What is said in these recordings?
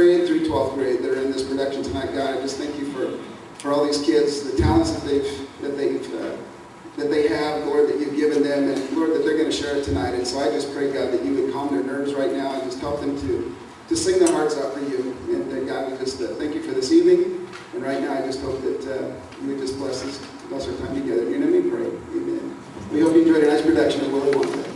grade through 12th grade that are in this production tonight. God, I just thank you for all these kids, the talents that they have, Lord, that you've given them, and Lord, that they're going to share it tonight. And so I just pray, God, that you would calm their nerves right now and just help them to sing their hearts out for you. And God, we just thank you for this evening. And right now, I just hope that you would just bless our time together. In your name we pray. Amen. We hope you enjoyed a nice production of Willy Wonka.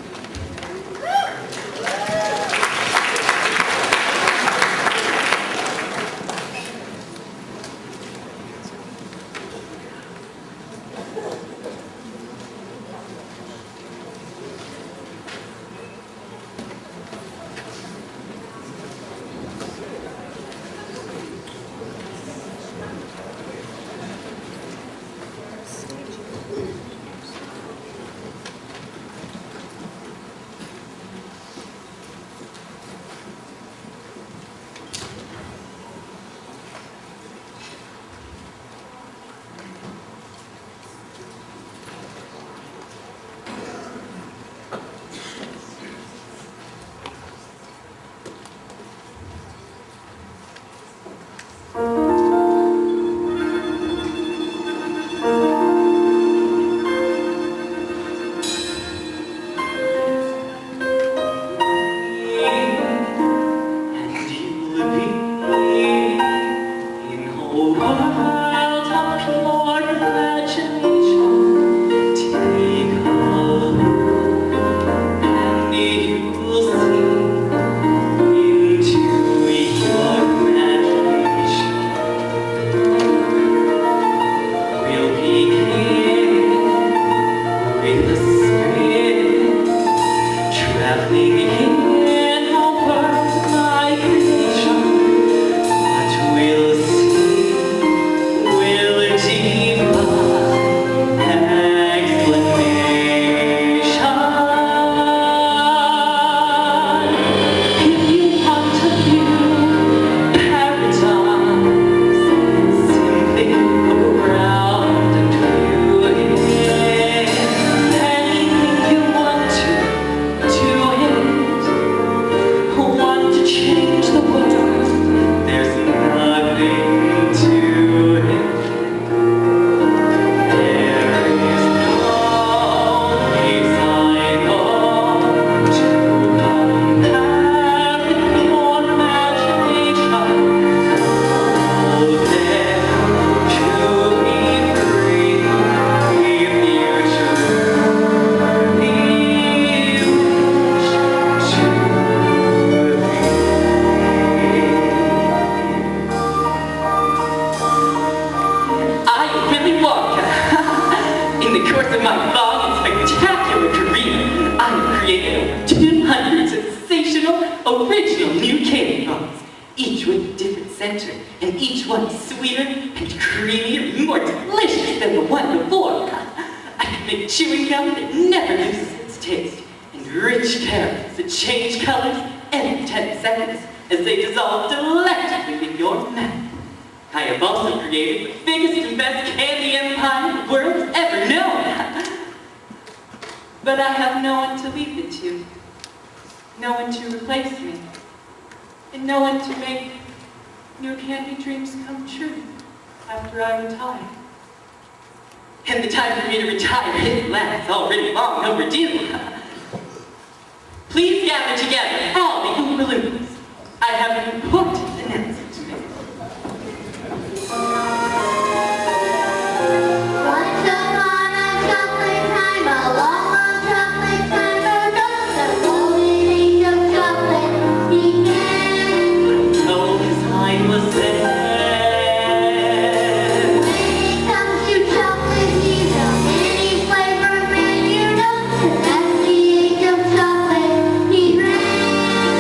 Chocolate, he ran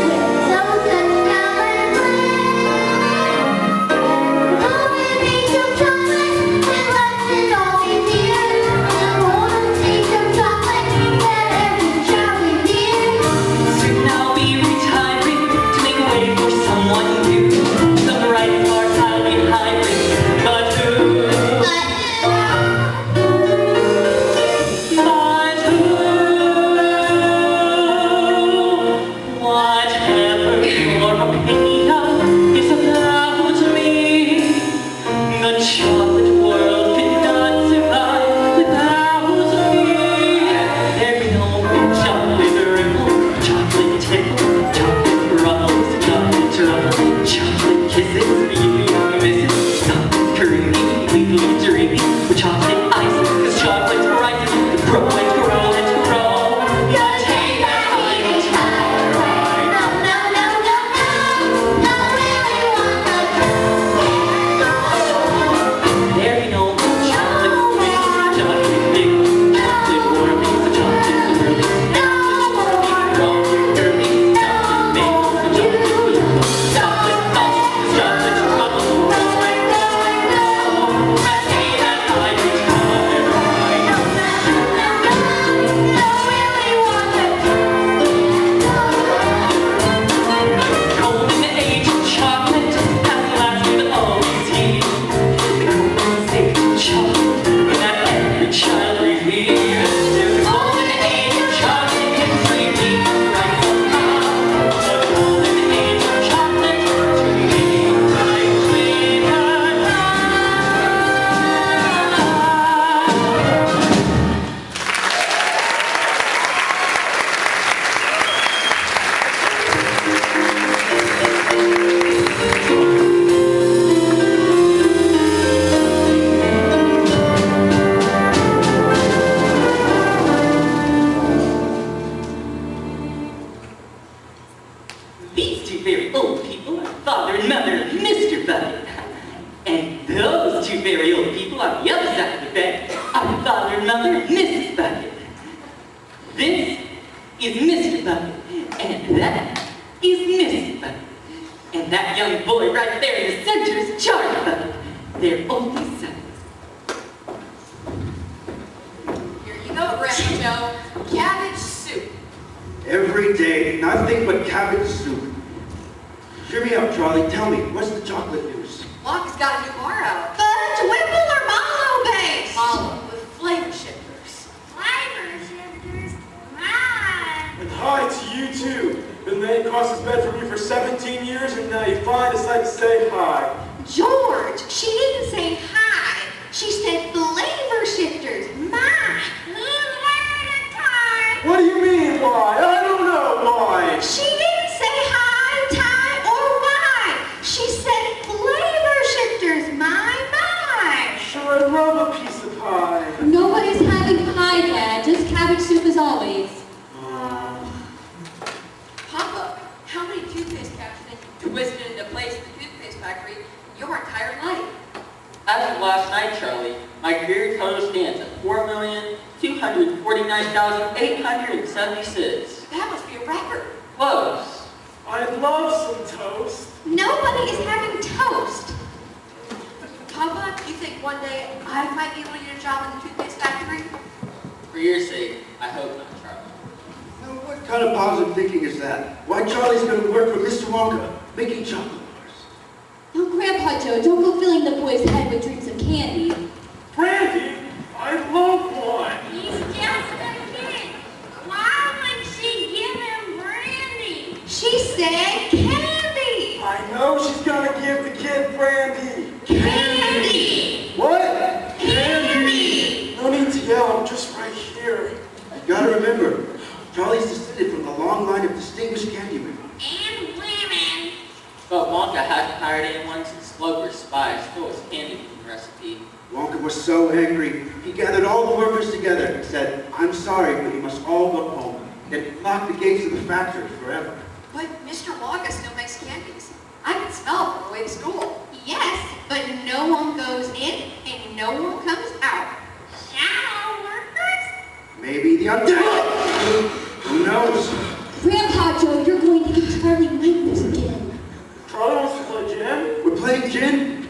with so such stubborn plans. That young boy right there in the center is Charlie. They're only 7. Here you go, Grandpa Joe. Cabbage soup. Every day, nothing but cabbage soup. Cheer me up, Charlie. Tell me, what's the chocolate news? Wonka's got a new bar out. Fudge, Whipple, or Mallow base? Mallow with flavor shifters. Flavor shifters? Mine. And hi to you too. Been laying across his bed from you for 17 years and now you finally decide to say hi. George, she didn't say hi. She said flavor shifters. Mine. What do you mean, why? I don't know why. She didn't say hi, Ty, or why. She said flavor shifters. My. Sure, I love a piece of pie. Nobody's having pie, Dad. Just cabbage soup as always. Papa, how many toothpaste caps think you twisted into place in the toothpaste factory your entire life? As of last night, Charlie, my career total stands at 4,249,876. That must be a record. Close. I'd love some toast. Nobody is having toast. Papa, do you think one day I might be able to get a job in the toothpaste factory? For your sake, I hope not, Charlie. Now, what kind of positive thinking is that? Why Charlie's going to work for Mr. Wonka, making chocolate bars. Oh, Grandpa Joe, don't go filling the boy's head with dreams of candy. Brandy? I love one. He's just a kid. Why would she give him brandy? She said candy. I know she's gonna give the kid brandy. Candy. What? Candy. No need to yell, I'm just right here. You gotta remember, Charlie's descended from the long line of distinguished candymen. And women. But Wonka hasn't hired anyone since Sloper's spy stole his candy from recipe. Wonka was so angry, he gathered all the workers together and said, "I'm sorry, but you must all go home," and locked the gates of the factory forever. But Mr. Wonka still makes candies. I can smell them on the way to school. Yes, but no one goes in and no one comes out. Shadow workers? Maybe the undead. Who knows? Grandpa Joe, you're going to give Charlie nightmares again. Charlie wants to play gin? We're playing gin?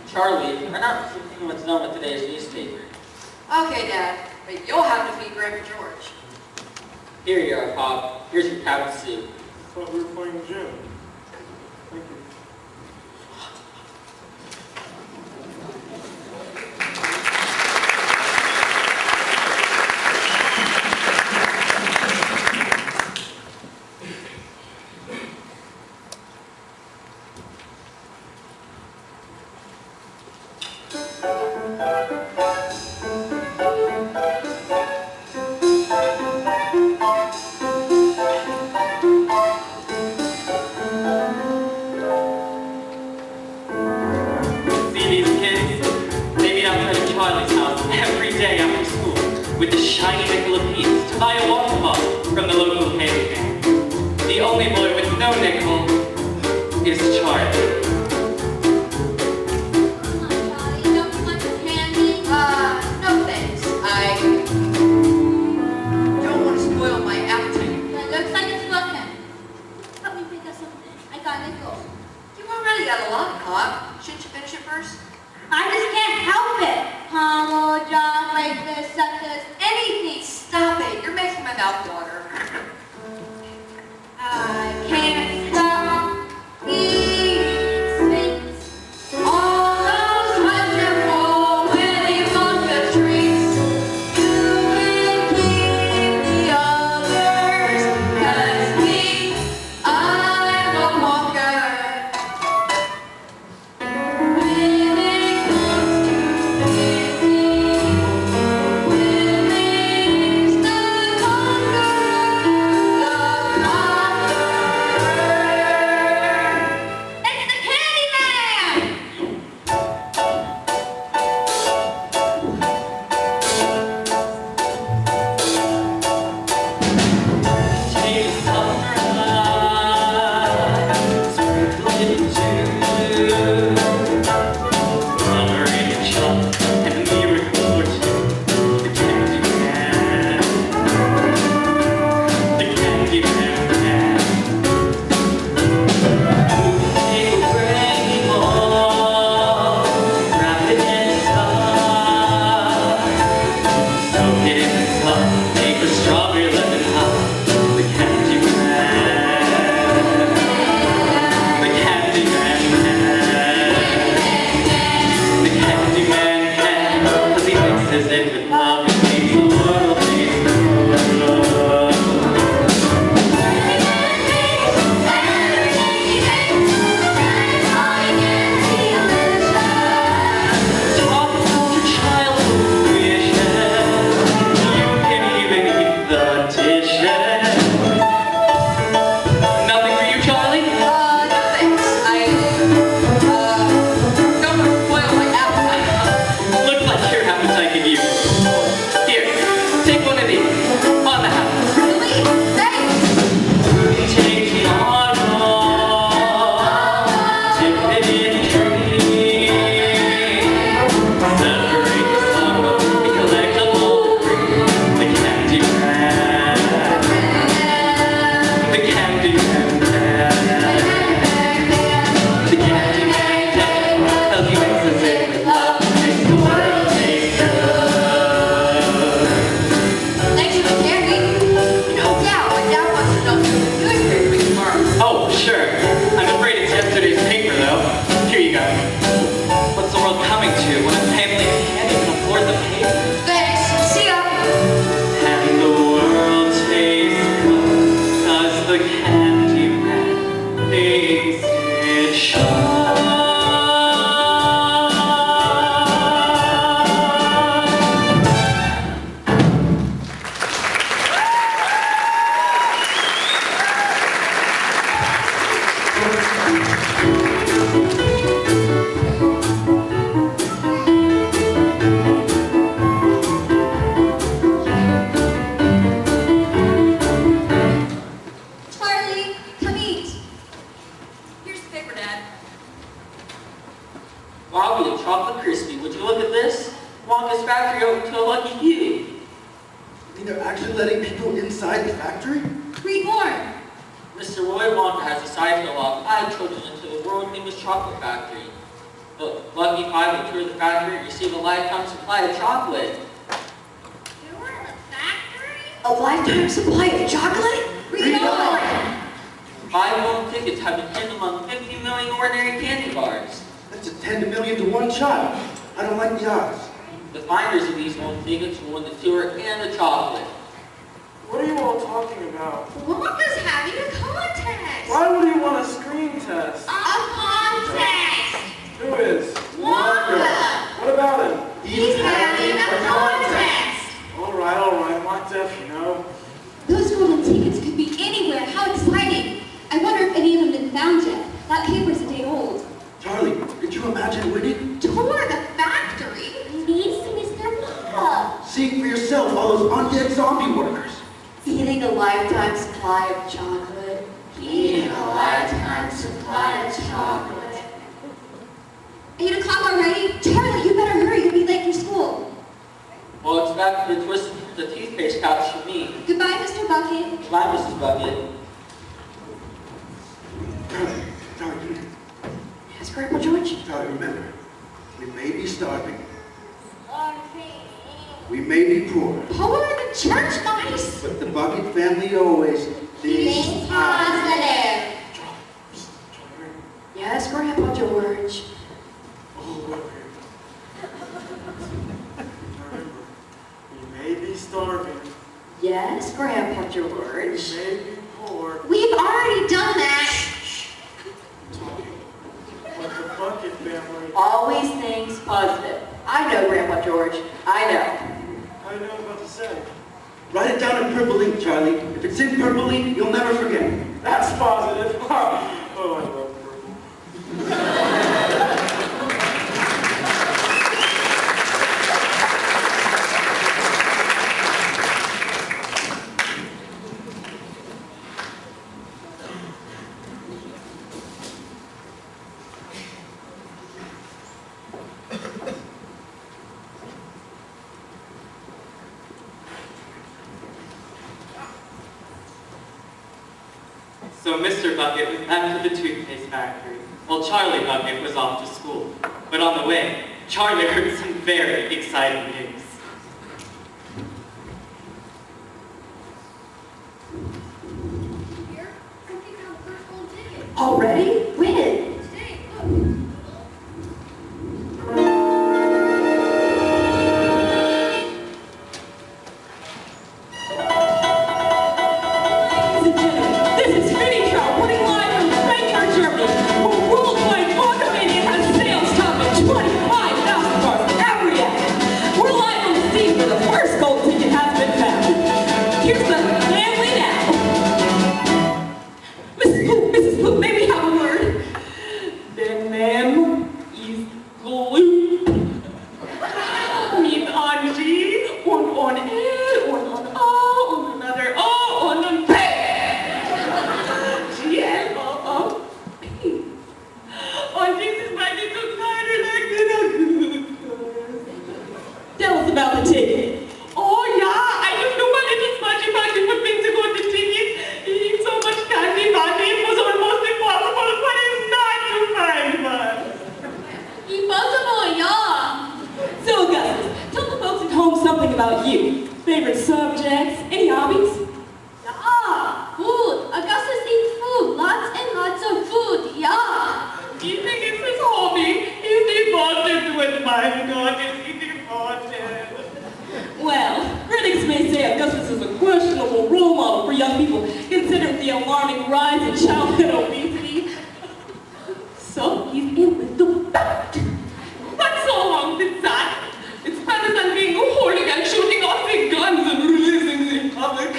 Charlie, we're not repeating what's done with today's newspaper. Okay, Dad, but you'll have to feed Grandpa George. Here you are, Pop. Here's your cabbage soup. I thought we were playing gin. Thank you. With the shiny nickel apiece to buy a water bottle from the local candy man. The only boy with no nickel is Charlie. Come on, Charlie, don't you want some candy? No thanks. I don't want to spoil my appetite. It looks like it's looking. Help me pick up something. I got a nickel. You've already got a lollipop. Shouldn't you finish it first? I just can't help it. Pommel, chocolate, suckers, anything. Stop it. You're making my mouth water. I can't stop eating sweets. All those wonderful Willy Wonka treats. You can keep the others, 'cause me, I'm a Wonka. When it comes to Disney, Willy's the conqueror, the conqueror. tasted shine. Charlie, come eat. Here's the paper, Dad. Wow, be a chocolate crispy. Would you look at this? Wonka's factory open to a lucky few. I mean, they're actually letting people inside the factory? Read more. Mr. Willy Wonka has decided to allow 5 children into the world-famous chocolate factory. The lucky 5 will tour the factory and receive a lifetime supply of chocolate. You're in the factory? A lifetime supply of chocolate? Read on. 5 golden tickets have been hidden among 50 million ordinary candy bars. That's a 10 to million to 1 shot. I don't like the odds. The finders of these golden tickets will win the tour and the chocolate. What are you all talking about? Wonka's having a contest. Why would you want a screen test? A contest. Who is? Wonka. What about him? He's having a contest. All right, I'm not deaf, you know. Those golden tickets could be anywhere. How exciting. I wonder if any of them have been found yet. That paper's a day old. Charlie, could you imagine winning? Tour the factory. Needs Mr. Wonka. See for yourself all those undead zombie workers. Eating a lifetime supply of chocolate. Eating a lifetime supply of chocolate. 8 o'clock already? Charlie, you better hurry. You'll be late for school. Well, it's back to the twist the toothpaste pouch for me. Goodbye, Mr. Bucket. Goodbye, Mrs. Bucket. Charlie, Yes, Grandpa George? Charlie, remember, we may be starving. We may be poor. Poor the church mice. But the Bucket family always Think positive. Yes, Grandpa George. Oh, look here. Remember, we may be starving. Yes, Grandpa We George. may be poor. We've already done that. But the Bucket family, Always things positive. I know, Grandpa George. I know. I know what to say. Write it down in purple ink, Charlie. If it's in purple ink, you'll never forget. That's positive. Oh, I love purple. So Mr. Bucket was back to the toothpaste factory, while Charlie Bucket was off to school. But on the way, Charlie heard some very exciting news. Here, something found the first gold ticket. Already? When? Today, look. About you. Favorite subjects? Any hobbies? Yeah, food. Augustus eats food. Lots and lots of food. Yeah. Eating is his hobby. He's devoted with my God. Is he devoted? Well, critics may say Augustus is a questionable role model for young people, considering the alarming rise in childhood obesity. he's in with the best. What's so wrong with that? It's better than being a hooligan, shooting off the guns and releasing the public.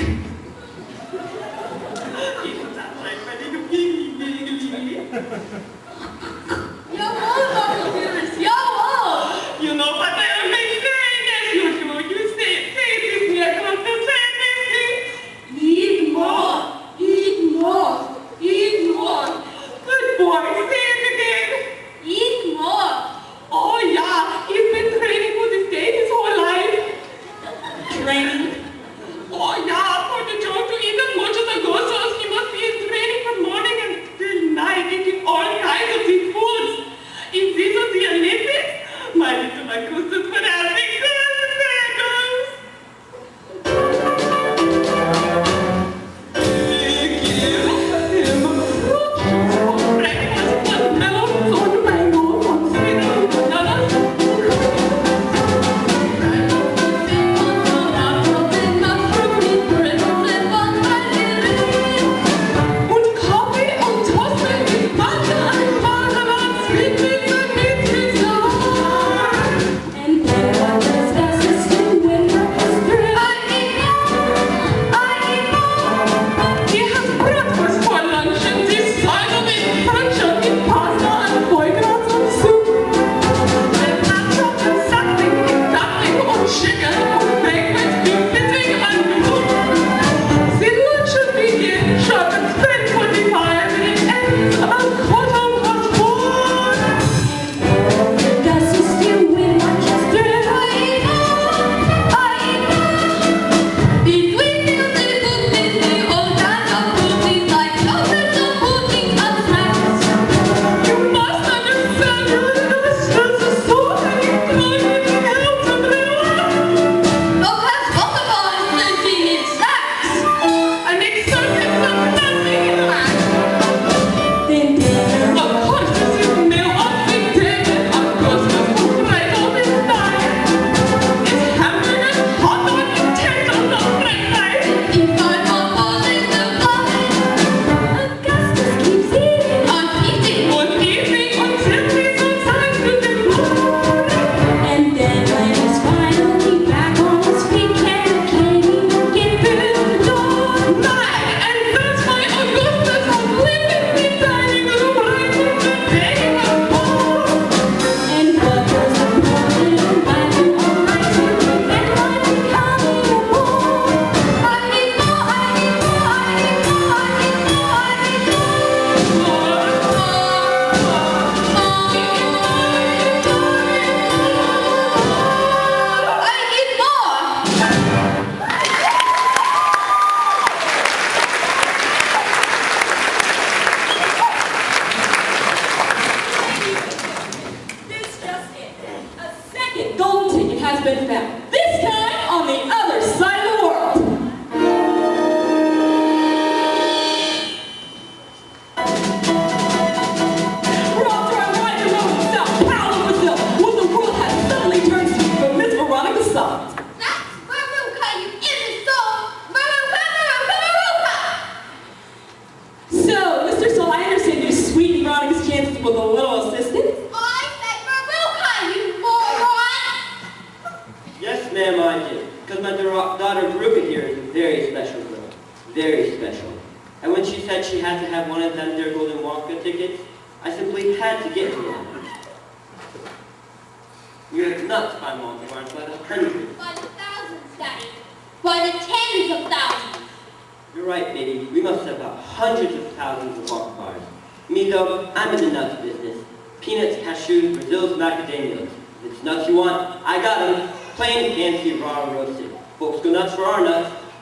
Isn't that like ready to be? Yo, volunteers, yo! You know what I've been saying as usual. You say it, me across the same. Eat more, eat more, eat more. Good boy, say it again. Eat more. Oh yeah, he's been training for this day his whole life. Training? Oh yeah, for the Joe to eat as much as a ghost, he must be in training from morning until night, eating all kinds of these foods. If this was the Olympics, my little acoustic would have big medals.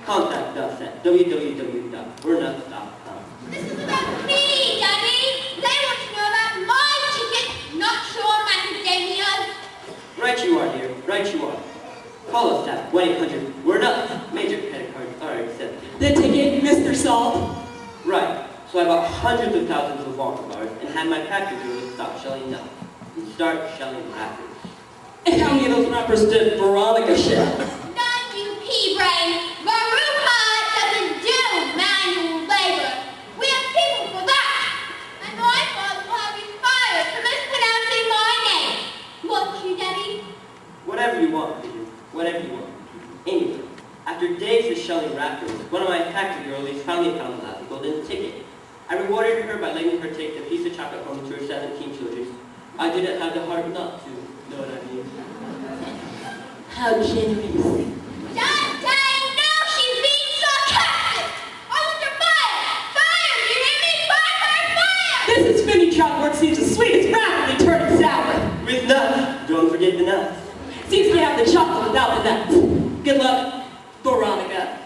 Contact us at www.we'renuts.com. This is about me, Daddy. They want to know about my ticket, not your macadamias. Right you are, dear. Right you are. Call us at 1-800-WERE-NUTS. Major credit cards are accepted. The ticket, Mr. Salt. Right. So I bought hundreds of thousands of Wonka bars and had my factory crew stop shelling nuts and start shelling rappers. And how many of those rappers did Veronica shell? None, you pea-brain. Veruca doesn't do manual labor. We have people for that. And my father will have you fired from selling wrappers, one of my factory girlies finally found the last golden ticket. I rewarded her by letting her take the piece of chocolate home to her 17 children. I didn't have the heart not to, know what I mean? How generous. Dante, no, she's being sarcastic. I want her fired. Fired, you hear me? Fire. This is spinning chalkboard seems as sweet as rapidly turning sour. With nuts. Don't forget the nuts. Seems you have the chocolate without the nuts. Good luck, Veronica.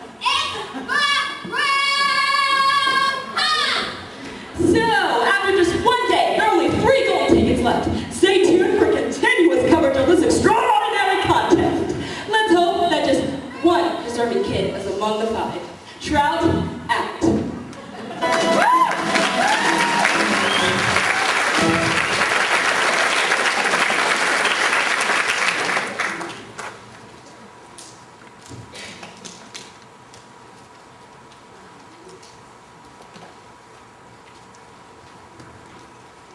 So, after just one day, there are only 3 gold tickets left. Stay tuned for continuous coverage of this extraordinary contest. Let's hope that just one deserving kid is among the 5. Trout out.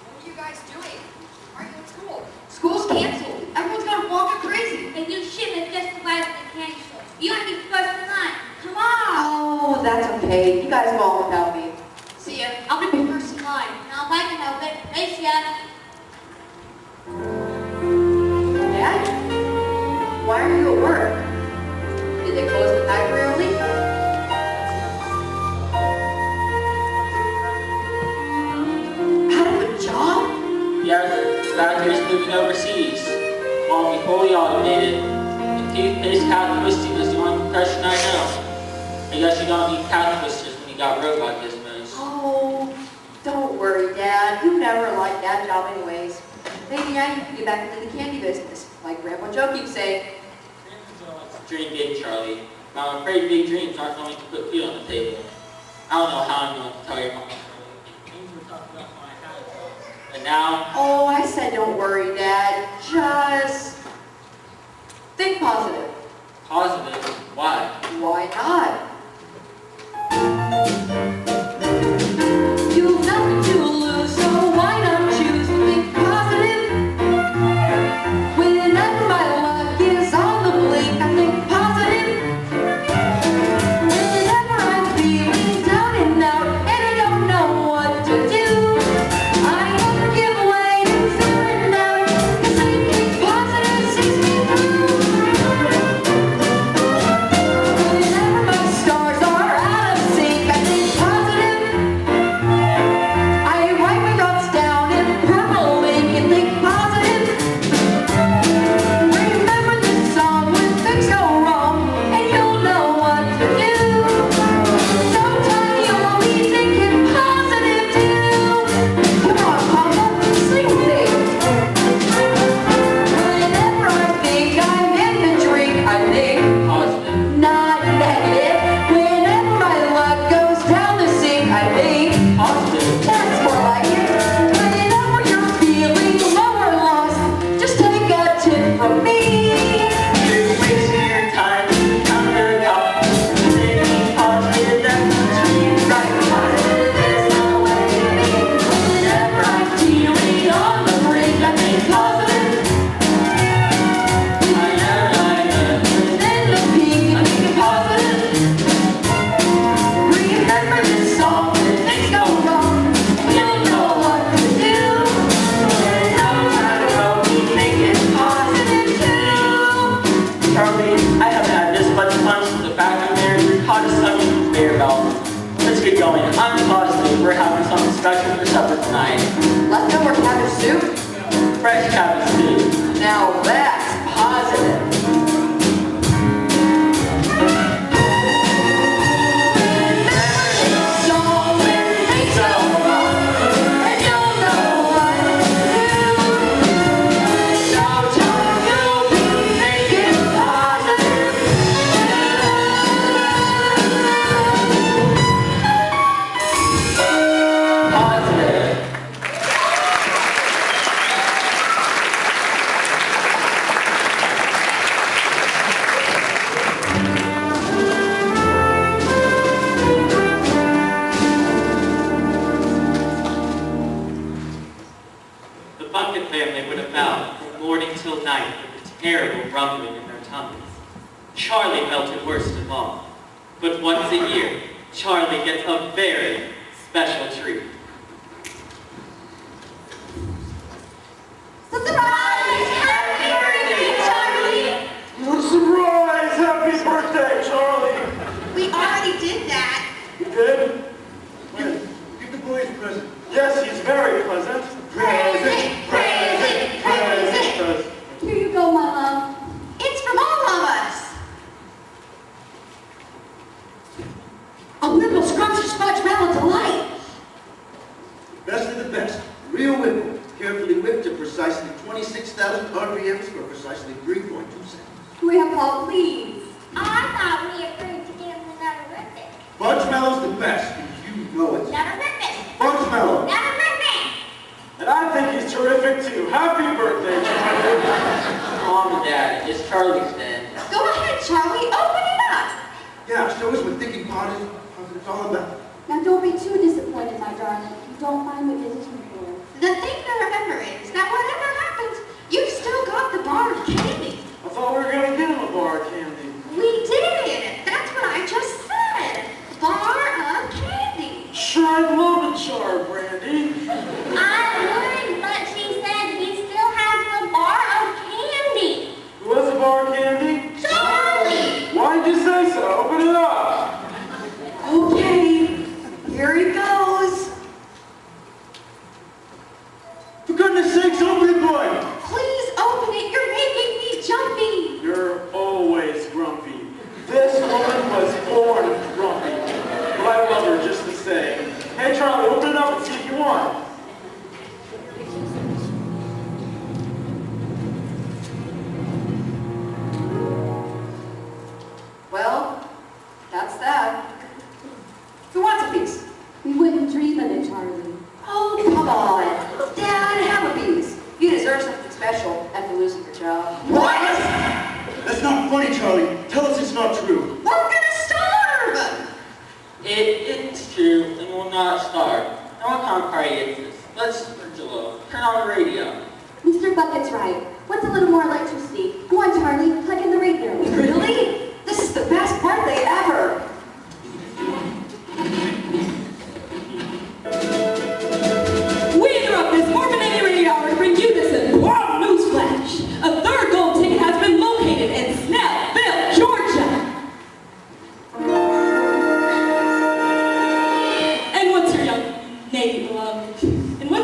What are you guys doing? Are you in school? School's canceled. Everyone's gone Wonka crazy. A new shipment just arrived at the candy store. You want to be first in line. Come on. Oh, that's okay. You guys go on without me. See ya. I'll be first in line. Now if I can help it, race ya. Dad? Why are you at work? Did they close the factory early? Out of a job? Yeah, the factory's moving overseas. Won't be fully automated. The toothpaste cat twisting is the only profession I know. I guess you don't need cat twisters when you got robot gizmos. Oh, don't worry, Dad. You never liked that job anyways. Maybe now you can get back into the candy business, like Grandpa Joe keeps saying. Dream big, Charlie. But I'm afraid big dreams aren't going to put food on the table. I don't know how I'm going to tell your mom, Charlie. Things were tough enough when I had a job. But now, Oh, I said don't worry, Dad. Just think positive. positive. Why? Why not? You've nothing to lose, so why not choose to think positive? Whenever my luck is on the blink, I think positive. Whenever I'm feeling down and out, and I don't know what to do, I never give way to feeling out, 'cause thinking positive sees me through. Whenever my stars are out of sync, I think positive. I write my thoughts down in purple ink and think positive. Remember this song when things go wrong, and you'll know what to do. Sometimes you'll be thinking positive too. Come on, Papa, sing with me. Whenever I think I'm in the drink, I think Positive. not negative. Whenever my luck goes down the sink, I think Positive. that's more like it. Whenever you're feeling low or lost, just take a tip from me. You're wasting your time counter top. Thinking positive, that's the dream. Right, positive is the way to be. Whenever I'm feeling on the brink, I think positive. I never Then the peak, I think positive. Remember this song when things go wrong, you'll know what to do. No matter how we think it's positive too. Charlie, I haven't had this much fun since the factory manager taught us something from bear belt. Let's get going. I'm positive we're having something special for supper tonight. Leftover cabbage soup? Fresh cabbage stew. Now that's positive. Song when things go wrong, and you'll know what to do. Sometimes you'll be thinking positive. Positive. The Bucket family would have bowed from morning till night with a terrible rumbling in their tummies. Charlie felt it worst of all. But once a year, Charlie gets a very special treat. Surprise! Happy birthday, Charlie! Surprise! Happy birthday, Charlie! We already did that. You did? Give the boys a present. Yes, he's very pleasant. Present, present, present. Here you go, my love. It's from all of us. A Whipple Scrumptious Fudge-Mallow Delight. Best of the best. Real Whipple. Carefully whipped to precisely 26,000 RPMs for precisely 3.2 seconds. Grandpa, please. I thought we agreed to give him another ribbon. Fudge-Mallow's the best, and you know it. Another ribbon. Fudge-Mallow. Another ribbon. And I think he's terrific too. Happy birthday, Charlie. Mom and Dad, it's Charlie's day. Go ahead, Charlie. Open it up. Yeah, show us what thinking pot is, what it's all about. Now don't be too disappointed, my darling, if you don't find what you're looking for. The thing to remember is that whatever happens, you've still got the bar of candy. I thought we were going to give him a bar of candy. We did. That's what I just said. Bar of candy. Sure, I'd love a jar, Brandy. I would, but she said he still has the bar of candy. Who has a bar of candy? Charlie. Why'd you say so? Open it up. Okay, here he goes. For goodness sakes, open it, boy. Please open it. You're making me jumpy. You're always grumpy. This woman was born grumpy. But I love her just the same. Hey, Charlie, open it up and see if you want. Well, that's that. Who wants a piece? We wouldn't dream of it, Charlie. Oh, come on. Dad, have a piece. You deserve something special after losing your job. What? That's not funny, Charlie. Tell us it's not true. We're gonna starve. It's true, and we'll not starve. And what kind of party is this? Let's Angelo, turn on the radio. Mr. Bucket's right. What's a little more electricity? Go on, Charlie. Plug in the radio. Really? This is the best birthday ever. We interrupt this Mormon radio hour to bring you this important news flash. A third gold ticket has been located in Snellville, Georgia. And what's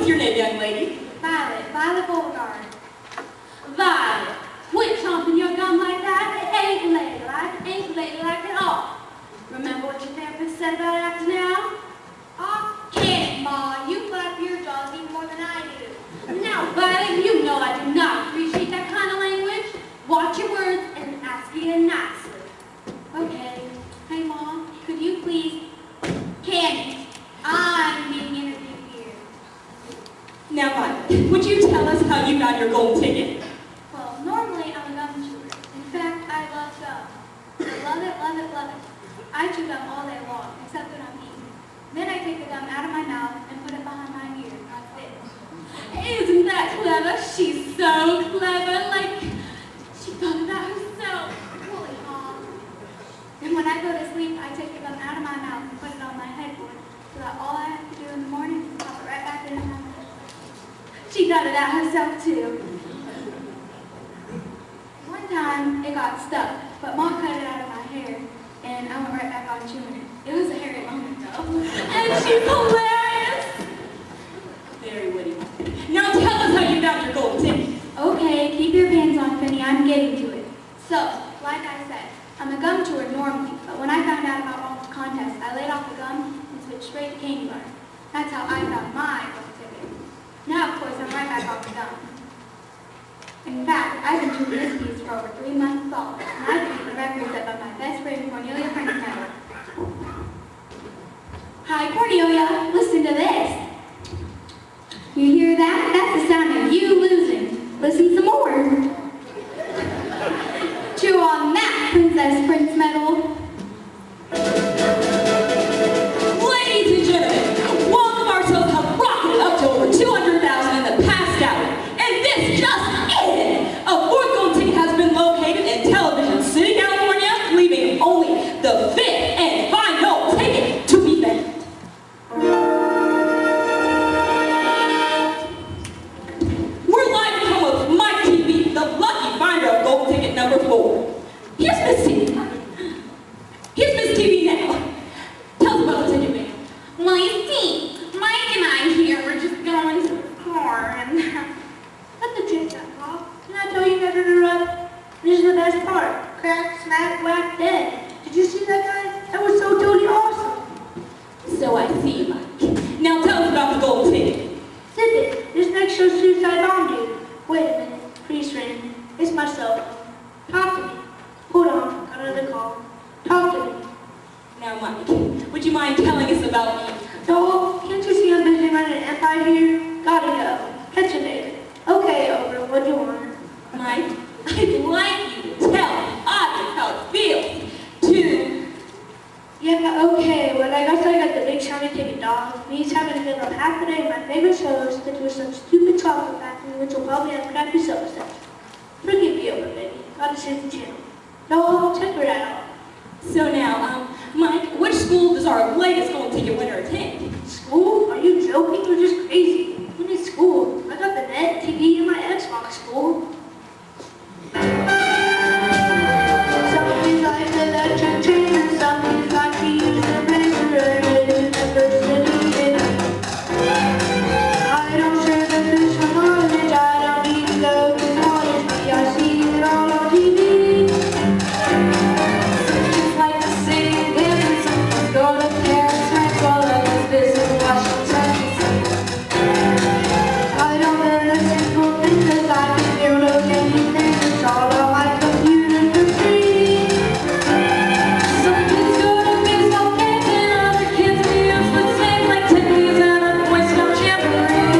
your name, young lady? Violet Beauregard. Violet, quit chomping your gum like that. It ain't ladylike at all. Remember what your therapist said about acting out? Aw, kidding, Ma. You flap your jaws even more than I do. Now, Violet, you know I do not appreciate that kind of language. Watch your words and ask it nicely. Okay. Hey, Mom, could you please... Candy, I'm being interviewed here. Now, Violet, would you tell us how you got your gold ticket? Well, normally I'm a gum chewer. In fact, I love gum. I love it, love it, love it. I chew gum all day long, except when I'm eating. Then I take the gum out of my mouth and put it behind my ear, like this. Isn't that clever? She's so clever, like she thought about herself. Holy hog. And when I go to sleep, I take the gum out of my mouth and put it on my headboard, so that all I have to do in the morning is pop it right back into my mouth. She thought it out herself too. One time, it got stuck, but Mom cut it out of my hair, and I went right back on chewing it. It was a hairy moment, though. And she's hilarious! Very witty. Now tell us how you got your gold ticket. Okay, keep your pants on, Finny. I'm getting to it. So, like I said, I'm a gum chewer normally, but when I found out about all this contest, I laid off the gum and switched straight to candy bar. That's how I found my gold ticket. Now, of course, I'm right back off the gum. In fact, I've been chewing this piece for over 3 months solid, and I've beaten the record set by my best friend, Cornelia Frankenheimer. Hi, Cornelia. Listen to this. You hear that? That's the sound of you losing. Listen some more. Chew on that, Princess Prince Medal. Ladies and gentlemen, welcome ourselves have rocketed up to over 200,000 in the past hour. And this just in! A fourth gold ticket has been located in Television City, California, leaving only the fifth and the best part. Crack, smack, whack, dead. Did you see that, guys? That was so totally awesome. So I see, Mike. Now tell us about the gold ticket. Zip it. This next show's suicide bomb dude. Wait a minute. Please, friend. It's my cell phone. Talk to me. Hold on. Got another call. Talk to me. Now, Mike, would you mind telling us about me? No, can't you see I'm busy running an empire here? Gotta go. Catch you later. Okay, over. What do you want? Mike, I'd like you to tell others how it feels to... Yeah, okay. Well, I guess I got the big shiny ticket, dog. Me's having to give up half the day of my favorite shows to do some stupid chocolate factory, which will probably have crappy soda stuff. Forgive me, over, baby. Gotta change the channel. No, check her out. So now, Mike, which school does our latest gold ticket winner attend? School? Are you joking? You're just crazy. Who needs school? I got the net, TV, and my Xbox school. Some things like the electric train, and some things like the use of razor and diversity. I don't share the fish from college. I don't need to go to college. I see it all on TV. Some kids like to sing and dance, and some kids go to Paris, French, while others visit Washington, D.C. I don't learn a single thing 'cause I can download anything. It's all on my computer for free. Some kids go to baseball games and other kids do useless things like tennis and a Boy Scout jamboree.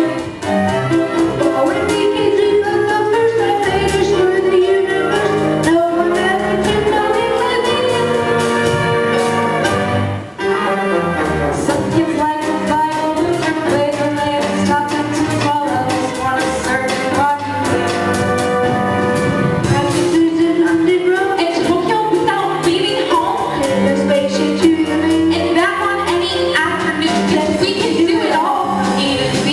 But when we can dream of the first time they destroy the universe, no one ever can know it like me. Some kids like to buy balloons and play the latest topics and while others want to serve and rocky practices in underground And Tokyo without leaving home? in the spaceship to the moon. And back on any afternoon, because we can do it all, A to B.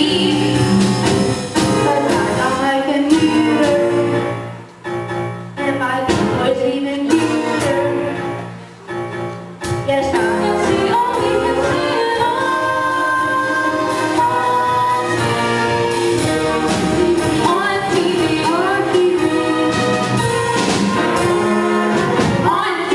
But not on my computer, and my voice even cuter. Yes, I can see all we can see it all. On TV, On TV. on TV, on TV.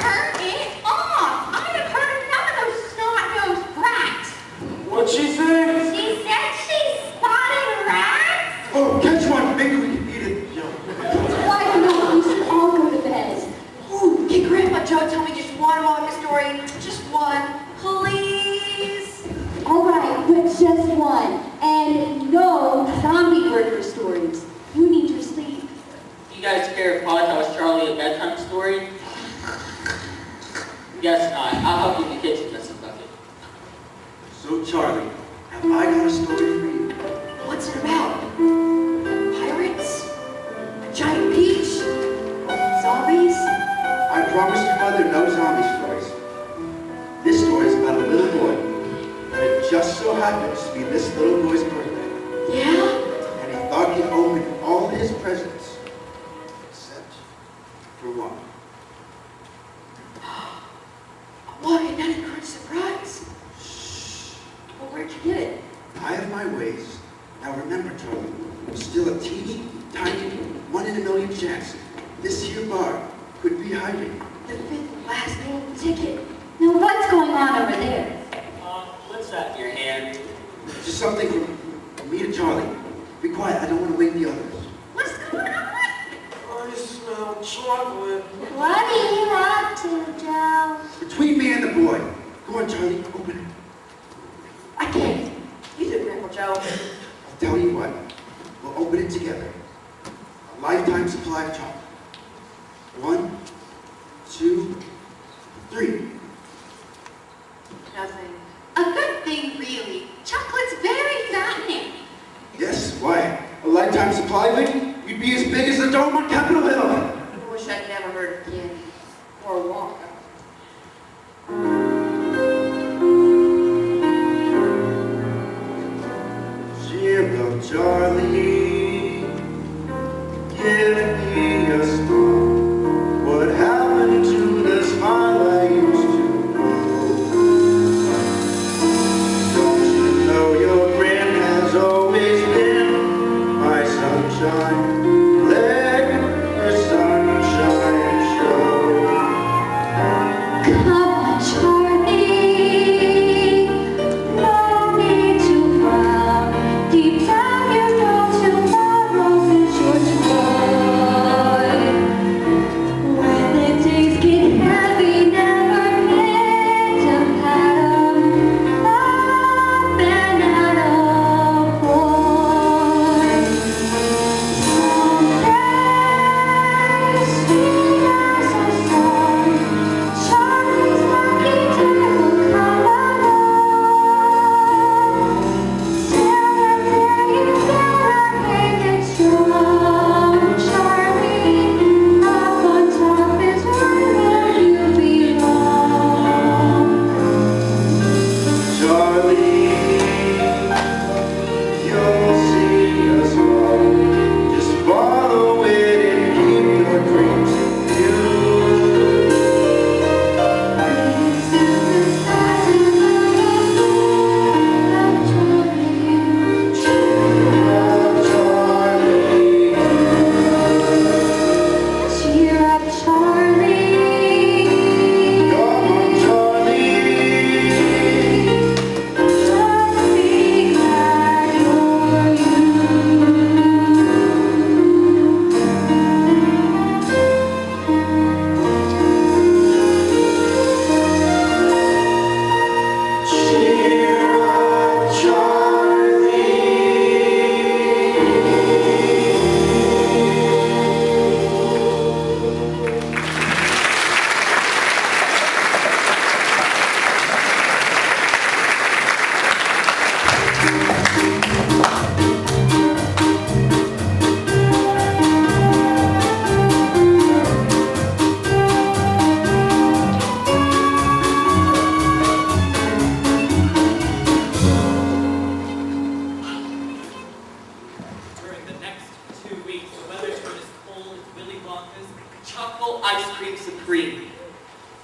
Turn it off. I have heard enough of those snot-nosed brats. What'd she say? She said she spotted rats. Oh, catch one. Maybe we can eat it. Yo. Why not? We should all go to bed. Ooh, can Grandpa Joe tell me just one Wonka story? Just one, please. All right, but just one. And no zombie burger stories. You need your sleep. You guys care if I tell us Charlie a bedtime story? Guess not. I'll help you in the kitchen, Mrs. Bucket. So, Charlie, have I got a story for you? What's it about? Pirates? A giant peach? Zombies? I promised your mother no zombie stories. This story is about a little boy, and it just so happens to be this little boy's birthday. Yeah? And he thought he'd open all his presents, except for one. What an unencouraged surprise. Well, where'd you get it? I have my ways. Now remember, Charlie, I'm still a teeny, tiny, 1 in a million chance this here bar could be hiding. The fifth and last golden ticket. Now what's going on over there? What's that in your hand? Just something from me to Charlie. Be quiet, I don't want to wake the others. What's going on? I smell chocolate. What are you up to, Joe? Between me and the boy. Go on, Charlie, open it. I can't. You do, Grandpa Joe. I'll tell you what, we'll open it together. A lifetime supply of chocolate. 1, 2, 3. Nothing. A good thing, really. Chocolate's very fattening. Yes, why? A lifetime supply, Vicky? You'd be as big as the dome on Capitol Hill. I wish I'd never heard of candy. Or Wonka. Dear little Charlie, give me a smile. What happened to the smile I used to know?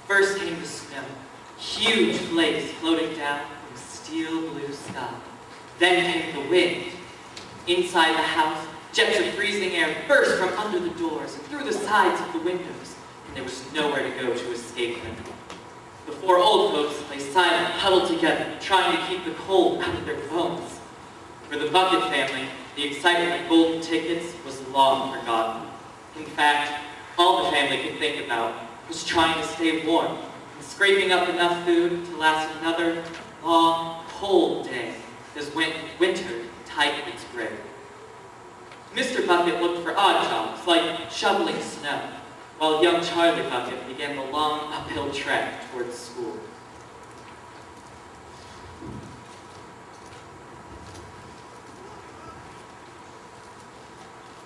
First came the snow, huge flakes floating down from steel blue sky. Then came the wind. Inside the house, jets of freezing air burst from under the doors and through the sides of the windows, and there was nowhere to go to escape them. The four old folks lay silent, huddled together, trying to keep the cold out of their bones. For the Bucket family, the excitement of golden tickets was long forgotten. In fact, all the family could think about was trying to stay warm and scraping up enough food to last another long, cold day as winter tightened its grip. Mr. Bucket looked for odd jobs like shoveling snow, while young Charlie Bucket began the long uphill trek towards school.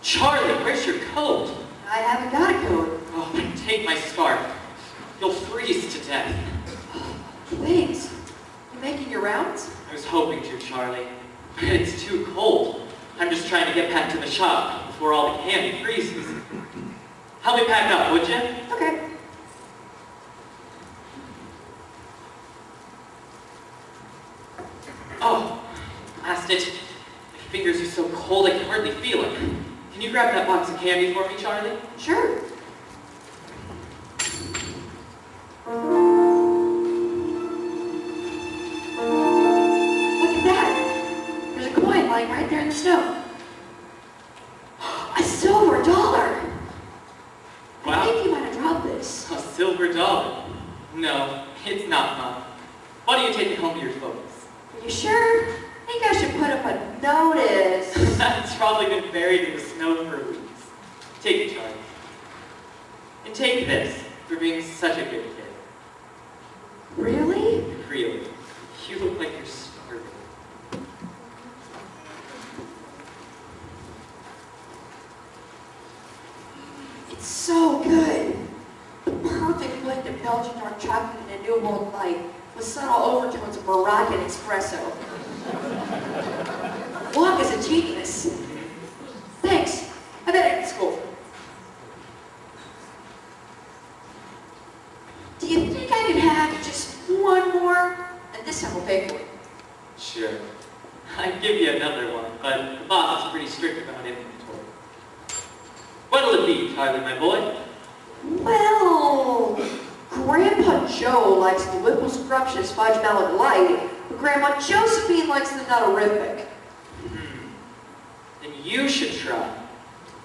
Charlie, where's your coat? I haven't got a coat. Oh, then take my scarf. You'll freeze to death. Thanks. You making your rounds? I was hoping to, Charlie. But it's too cold. I'm just trying to get back to the shop before all the candy freezes. Help me pack up, would you? Okay. Oh, last it. My fingers are so cold I can hardly feel it. Can you grab that box of candy for me, Charlie? Sure. Look at that. There's a coin lying right there in the snow. A silver dollar. Wow. I think you might have dropped this. A silver dollar? No, it's not mine. Why don't you take it home to your folks? Are you sure? I think I should put up a notice. It's probably been buried in the snow for weeks. Take it, Charlie. And take this for being such a good kid. Really? Really. You look like you're starving. It's so good. The perfect blend of Belgian dark chocolate and a New World light with subtle overtones of Moroccan espresso. Wonka's a genius. Thanks. I better get to school. Do you think I could have just one more? And this time we'll pay for it. Sure. I'd give you another one, but the boss is pretty strict about inventory. What'll it be, Charlie, my boy? Well, Grandpa Joe likes the Whipple Scrumptious Fudge Melon Light, but Grandma Josephine likes the Nutterific. Then you should try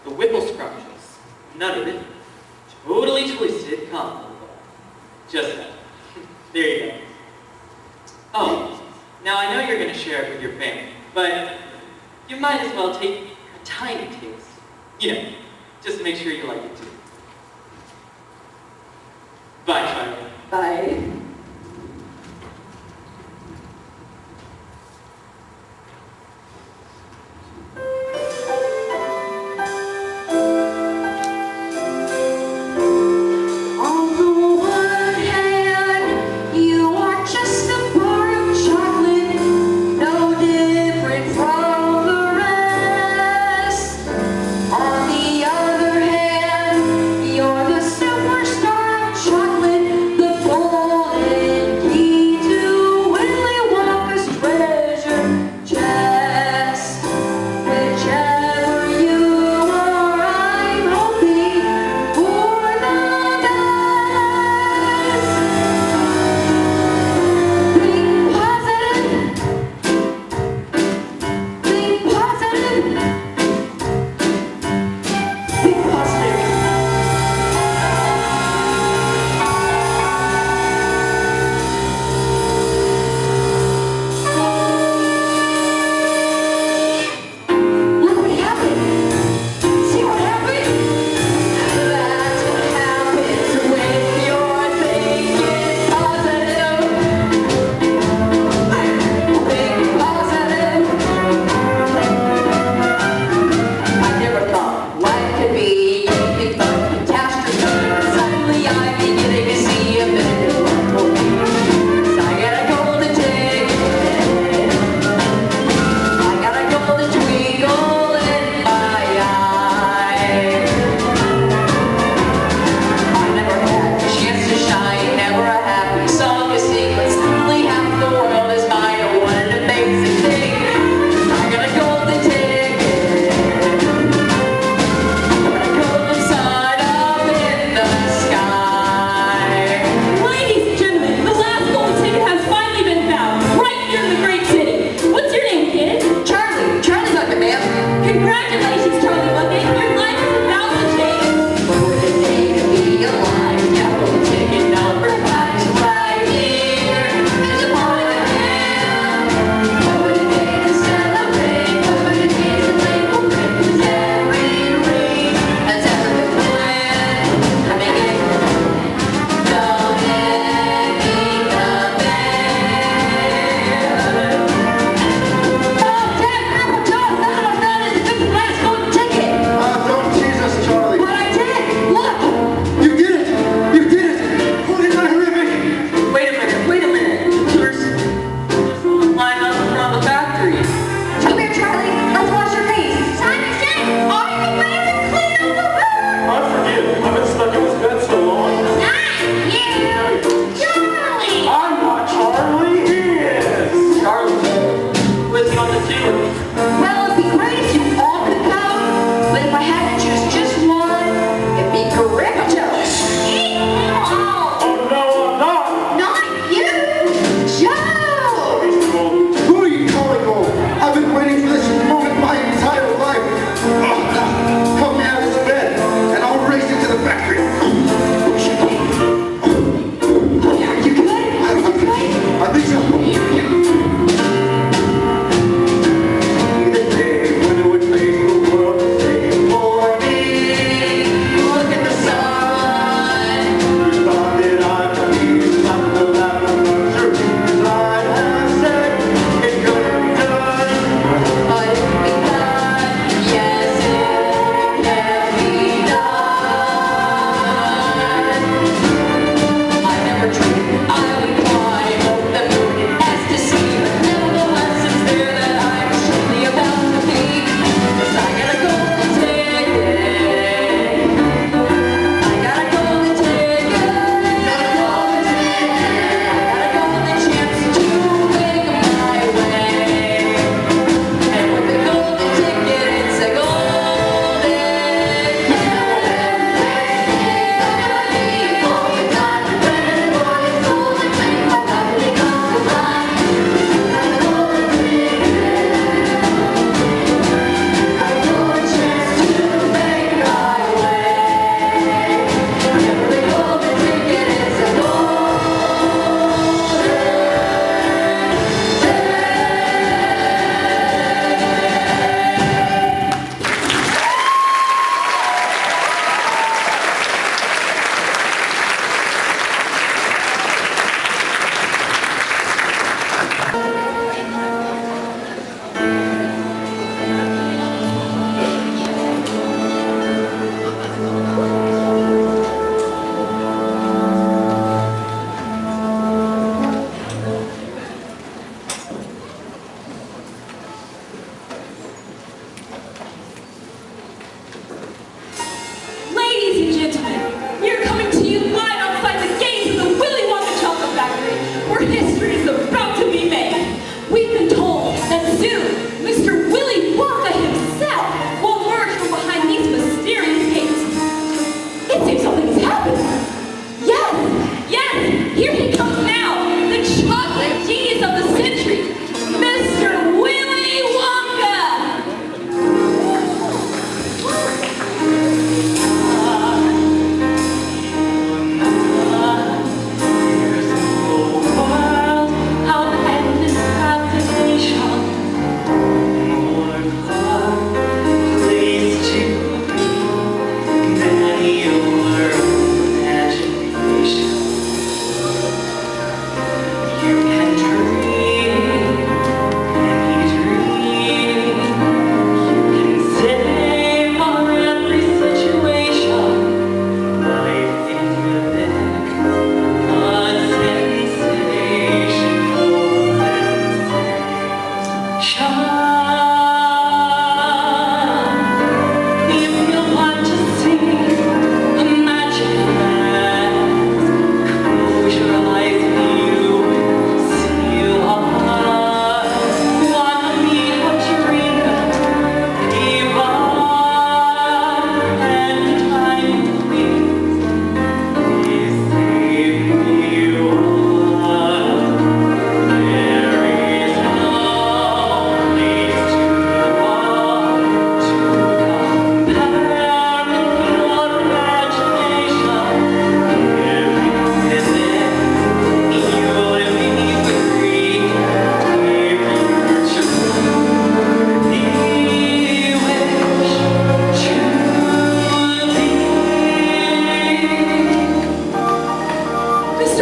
the Whipple Scrumptious Nutterific Totally Twisted Combo. Just that. There you go. Oh, now I know you're going to share it with your family, but you might as well take a tiny taste. You know, just to make sure you like it too. Bye, Charlie. Bye. On the one hand, you are just a bar of chocolate, no different from the rest. On the other hand, you're the superstar of chocolate, the gold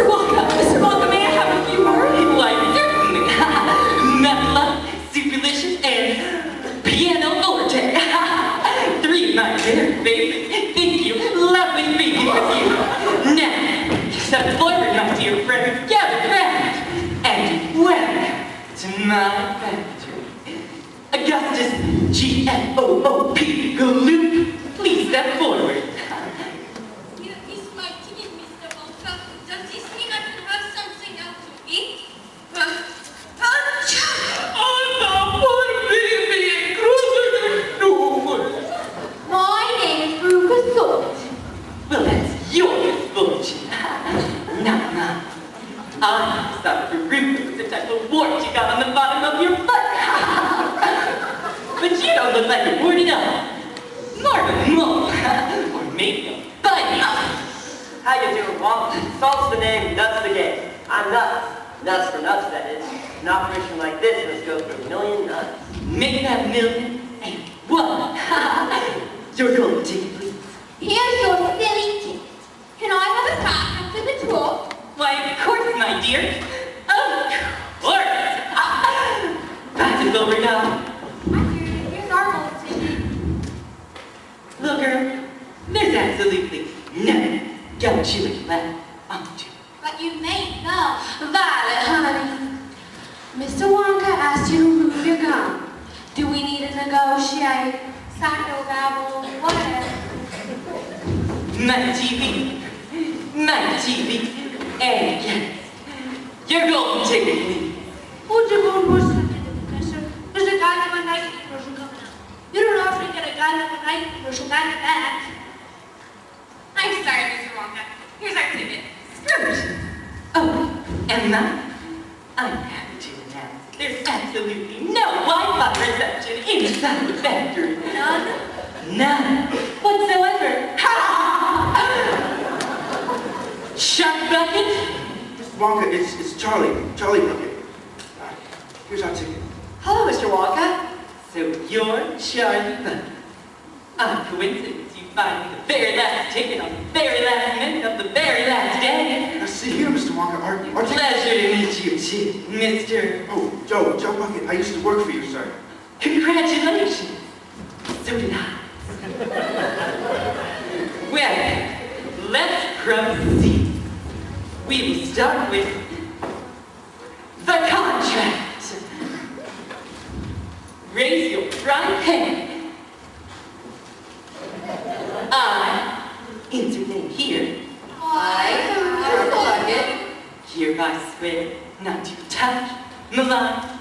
Mr. Wonka, may I have a few words? Why, certainly. Metla, Superlicious, and Piano Forte. Three of my dear favorites. Thank you. Lovely speaking with you. Now, step forward, my dear friend. Gather round. And welcome to my factory. Augustus G-F-O-O-P Gloop. Please step forward. Here is my ticket, Mr. Wonka. Does this mean I can have something else to eat? My name is Ruka Salt. Well, that's your misfortune. Now, I'm sorry for Rufus, the type of wart you got on the bottom of your foot. But you don't look like a wart at all. More of a mole, or maybe a bunny. How you doing, Wonka? Salt's the name, nuts the game. I'm nuts. Nuts for nuts, that is. An operation like this must go for a million nuts. Make that million and one. Your golden ticket, please. Here's your silly ticket. Can I have a pass after the tour? Why, of course, my dear. Of course. Pass is over now. Here's our gold ticket. Look, girl, there's absolutely no don't you look left onto. But you may know. Violet, honey. Mr. Wonka asked you to move your gun. Do we need to negotiate? Psycho babble, whatever. My TV, and yes, your golden ticket, please. What's your gold Professor? There's a guy in my Nike commercial coming out. You don't often get a guy in my Nike commercial back to back. I'm sorry, Mr. Wonka. Here's our ticket. Scrooge. Oh, Emma, I'm happy to announce there's absolutely no Wi-Fi reception inside the factory. None whatsoever. Shark bucket? Mr. Wonka, it's Charlie. Charlie Bucket. Here's our ticket. Hello, Mr. Wonka. So you're Charlie Bucket. Coincidence, you find me the very last ticket on the very last minute of the very last day. Now sit here, Mr. Wonka. Our ticket. Pleasure to meet you, too, Mr. Oh, Joe Bucket. I used to work for you, sir. Congratulations. So did I. Well, let's proceed. We will start with the contract. Raise your right hand. I, intervene here, hereby swear not to touch, malign,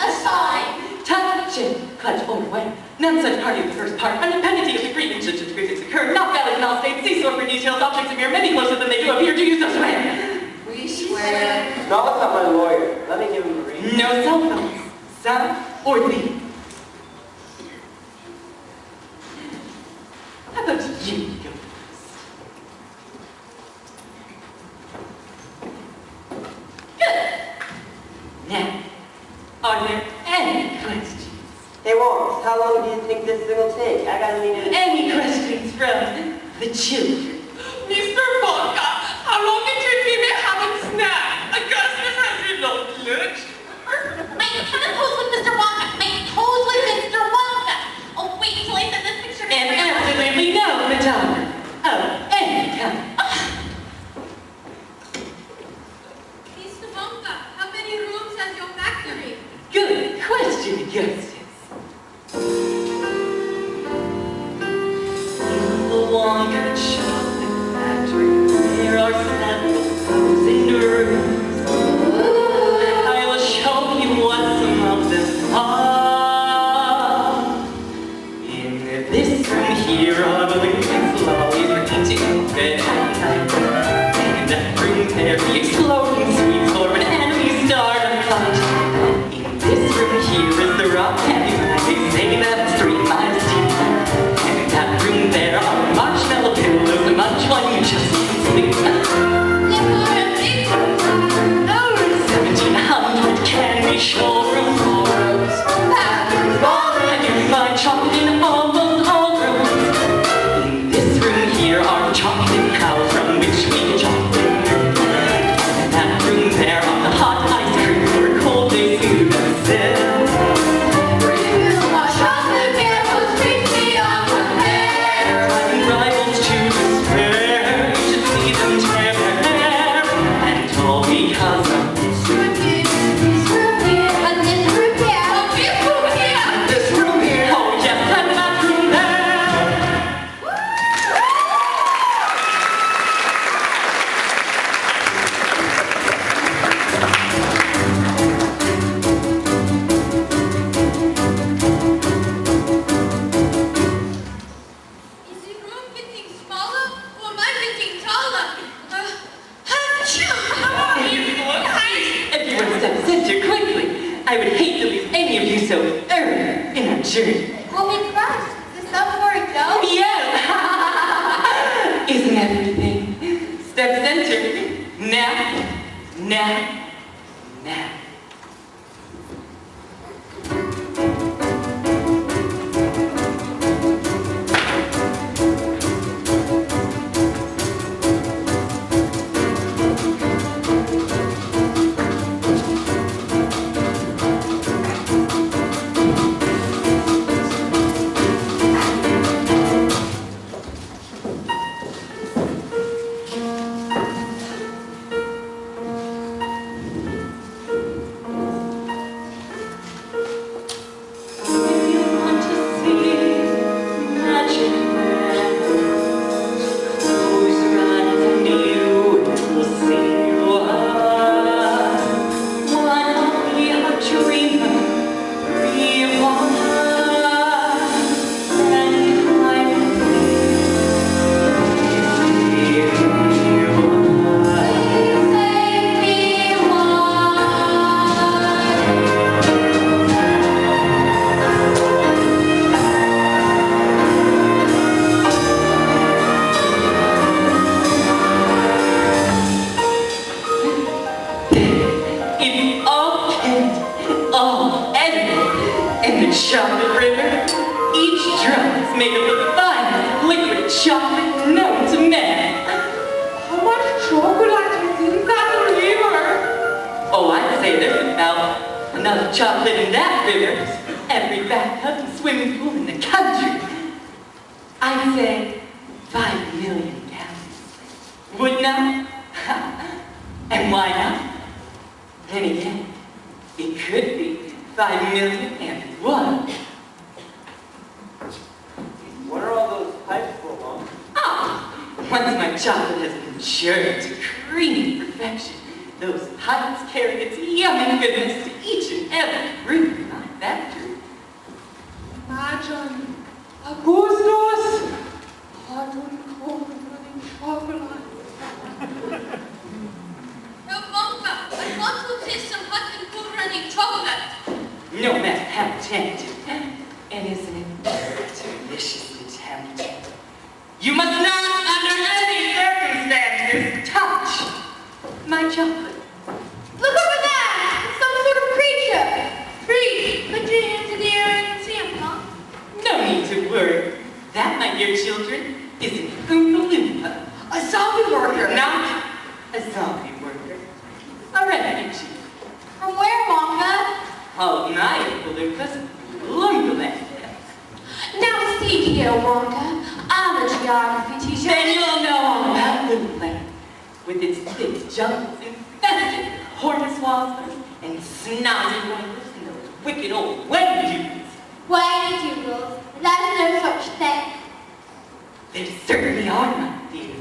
assign, touch and clutch or away. None such party of the first part, under penalty of the grievance such as grievance occur, not valid in all states, see sore for details, objects appear many closer than they do appear. Do you so swear? We swear. No, it's not my lawyer. Let me give him a reading. No cell phones, some or thee. How about you go first? Good. Now, are there any questions? Hey, Wonka, how long do you think this thing will take? I gotta leave it. Any questions from the children? Mr. Wonka, how long until we may have a snack? Augustus has your lunch. My toes with Mr. Wonka. My toes with Mr. Wonka. Oh, wait till I send this picture to And my absolutely no photographer of any kind. Mr. Wonka, how many rooms has your factory? Good question, Augustus. In the Wonka chocolate factory, there are several thousand rooms. I will show you what some of them are. In this room here are the liquid flowers for eating red and night. In that room there, the exploding sweets for an enemy start a fight. In this room here is the rock candy bag, they say that's 3 miles deep. And in that room there are marshmallow pillows, and much one you just can't sleep. Over 1,700 candy showroom floors. And you find chocolate in almost all rooms. In this room here are chocolate cows from center quickly. I would hate to lose any of you so early in our journey. We'll be crushed. Is this up for a go? Yes! Isn't everything? Step center. Now, now, now. Chocolate river. Each drum is made of the finest liquid chocolate known to man. How much chocolate is in that river? Oh, I'd say there's about enough chocolate in that river as every bathtub and swimming pool in the country. I'd say 5 million gallons. Wouldn't I? And why not? Then again, it could be 5,000,001. What are all those pipes for, Mom? Once my chocolate has matured to creamy perfection, those pipes carry its yummy goodness to each and every room in my factory. Imagine Augustus, hot and cold running chocolate. No, Wonka, I want to taste some hot and cool running chocolate. No matter how tempting, and isn't it deliciously tempting? You must not, under any circumstances, touch my chocolate. Look over there! It's some sort of creature! Freeze! Put your hands in the air and see him, huh? No need to worry. That, my dear children, is an Oompa Loompa. A zombie worker. Not a zombie worker. A refugee. From where, Wonka? All my Oompa Loompas belong to that. Now see here, Wonka. I'm a geography teacher. Then you'll know all about Little Land, with its thick jungles infested with hornswogglers and snotty riders and those wicked old Wendoos. Whitey Doodles. That's no such thing. They certainly are, my dear.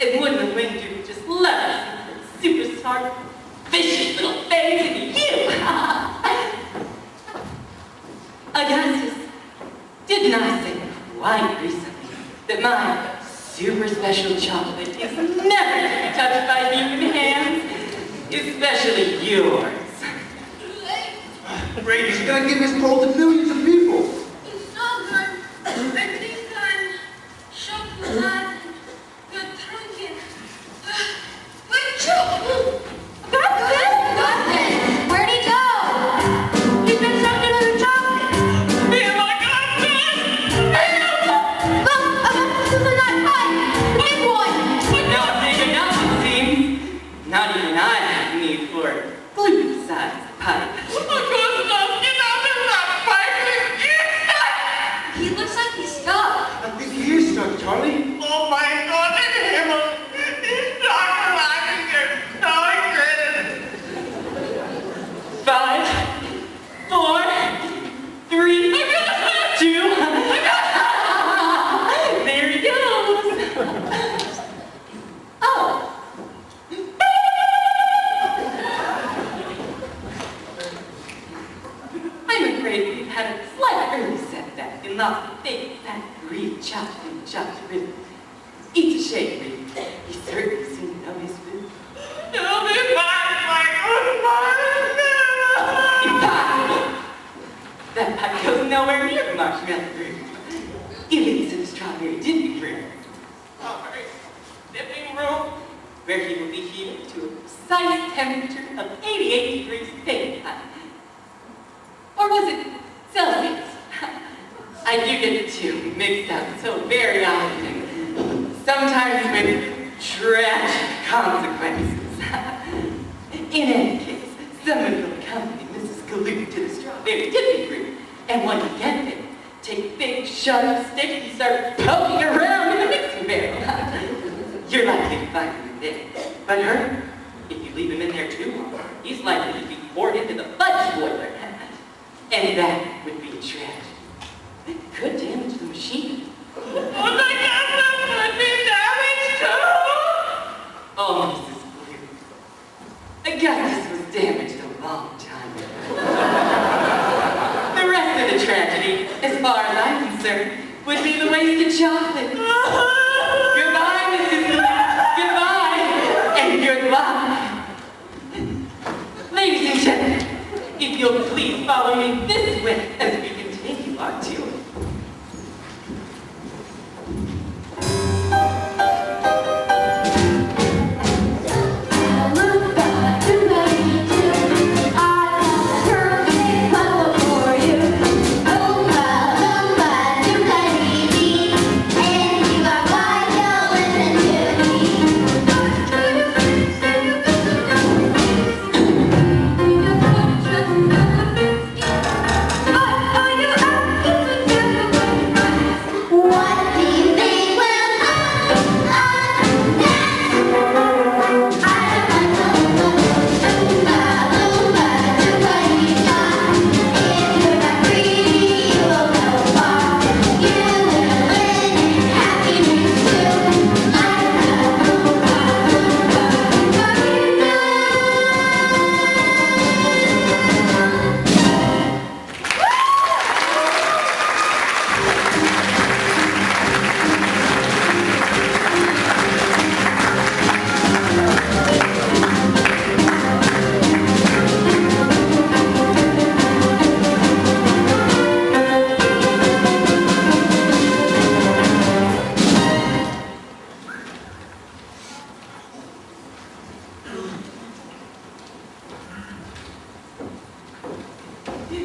And wouldn't a Wendoo just love us super smart, vicious little fangs into you? Augustus, didn't I say quite recently that my super special chocolate is never to be touched by human hands, especially yours? Brady's gonna give his coal to millions of people. It's so good. I think I'm chocolate good drinking. Goodness! Where'd he go? He's been sucked into the chocolate. Look, Augustus is in that pipe. The big one. Not big enough, it seems. Not even I have need for glue-sized pipe. Augustus, get out of that pipe! marshmallow room. Elise and the strawberry dipping room. Strawberry dipping room, where he will be heated to a precise temperature of 88 degrees Fahrenheit. Or was it Celsius? I do get the two mixed up so very often, sometimes with tragic consequences. In any case, someone will accompany Mrs. Galoot to the strawberry dipping room, and when you get there, take a big sharp stick and start poking around in the mixing barrel. You're likely to find him there, but her, if you leave him in there too long, he's likely to be poured into the fudge boiler, and that would be a tragedy. It could damage the machine. Oh my God, the would be damaged too! Oh, Mrs. Blue, I guess this was damaged a long time ago. The rest of the tragedy, as far as I'm concerned, would be the wasted chocolate. Goodbye, Mrs. Blue. Goodbye, and goodbye. Ladies and gentlemen, if you'll please follow me this way as we continue our tour.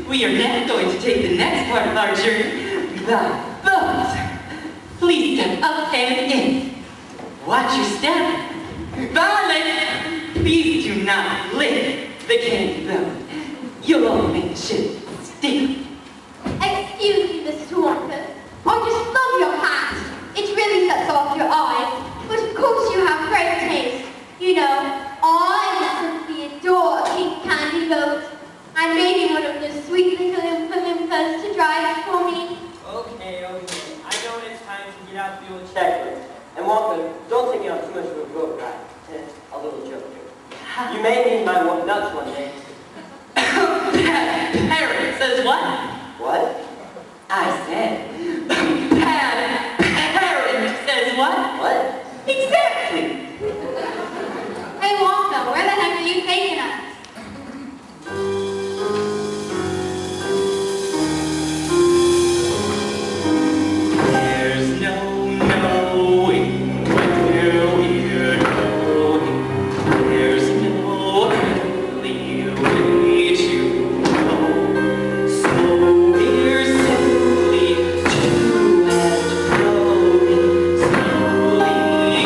We are now going to take the next part of our journey, the boat. Please step up and in. Watch your step. Violet, please do not lick the candy boat. You'll only make the ship stick. Excuse me, Mrs. Wonka. I just love your hat. It really sets off your eyes. But of course you have great taste. You know, I simply adore a pink candy boat. And maybe one of the sweet little Oompa-Loompas to drive for me. Okay. I know it's time to get out the old checklist. And Wonka, don't think out too much of a boat ride. A little joke here. You may need my nuts one day. Parrot says what? What? I said, Parrot says what? What? Exactly. Hey Wonka, where the heck are you taking us? There's no knowing where we're going. There's no earthly way to go. So we're simply to and fro, slowly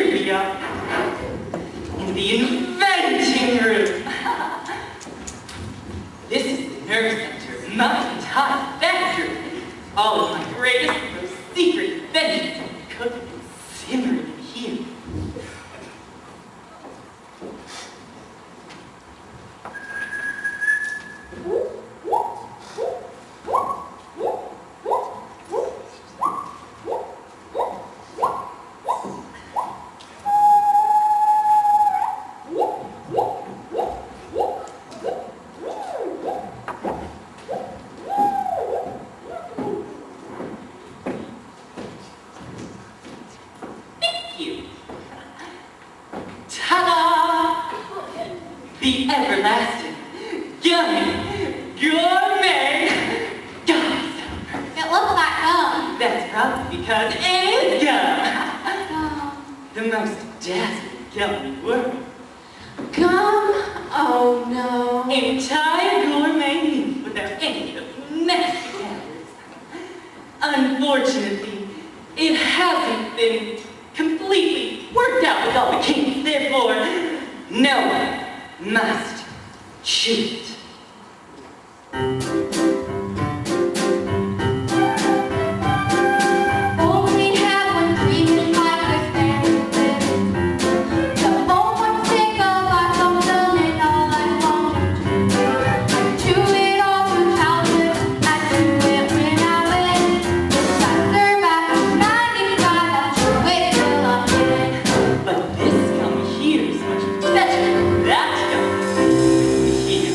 here we are. In the inventing room. This is the nerve center, my entire factory. All of my greatest and most secret inventions cooked and simmering in here. The everlasting, yummy, gourmet gum. It looks like gum. That's probably because it is gum. Gum. The most dazzling gum in the world. Gum? Oh no. Entire gourmet meat without any of the nasty calories. Unfortunately, it hasn't been completely worked out with all the kinks. Therefore, no one must chew it. All we have when dreaming like this man lives. The moment think of our something and all I want to chew it all through childhood. I chew it when I win. Faster back to 95, I'll chew it till I'm dead. But this gum here is much better than that gum here.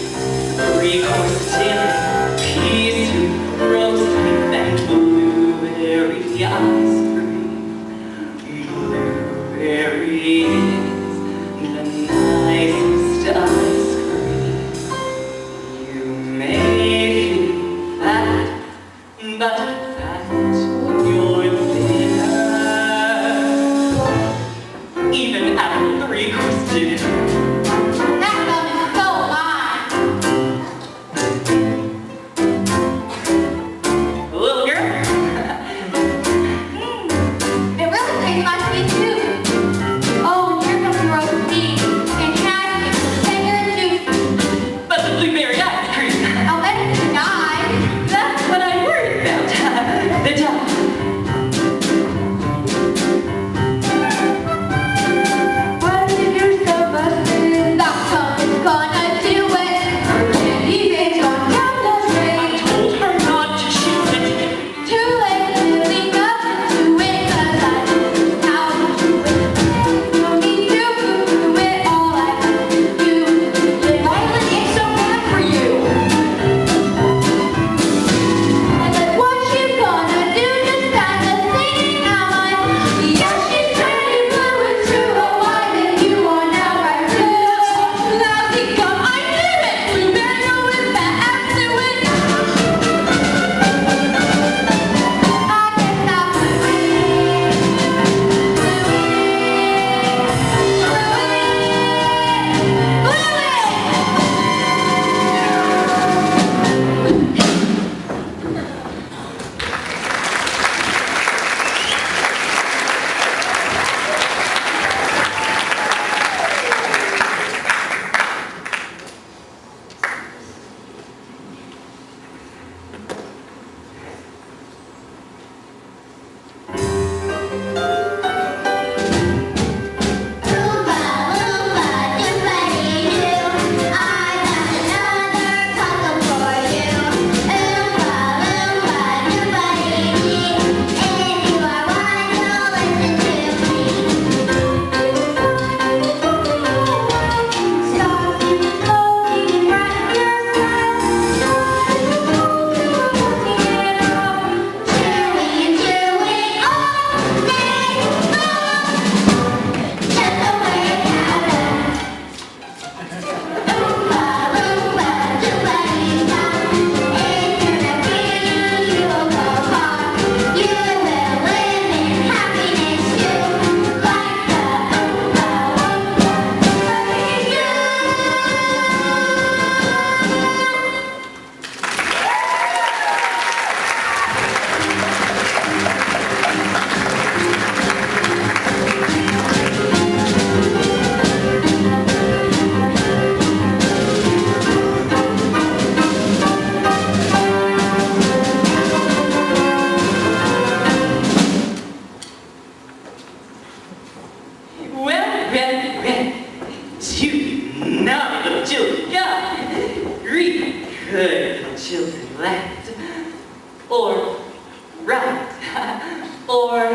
or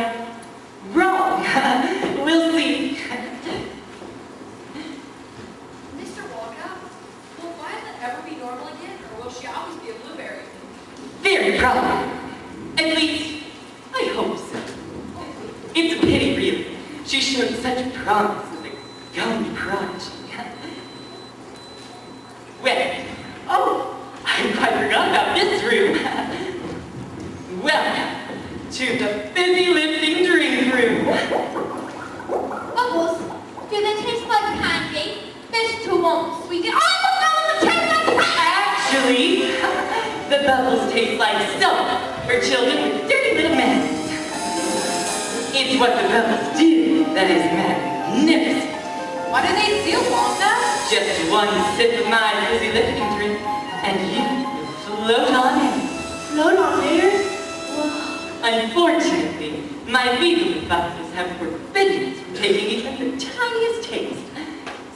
wrong. We'll see. Mr. Wonka, will Violet ever be normal again, or will she always be a blueberry? Very probably. At least, I hope so. It's a pity, really. She showed such promise with a gum crunch. Well, oh, I quite forgot about this room. Welcome to the busy lifting drink room. Bubbles, do they taste like candy? There's two ones, sweetie. Oh, the bubbles taste like candy! Actually, the bubbles taste like soap for children with dirty little mouths. It's what the bubbles do that is magnificent. What do they do, Wonka? Just one sip of my fizzy lifting drink, and you will float on air. Float on air? Unfortunately, my legal advisors have forbidden us from taking even the tiniest taste.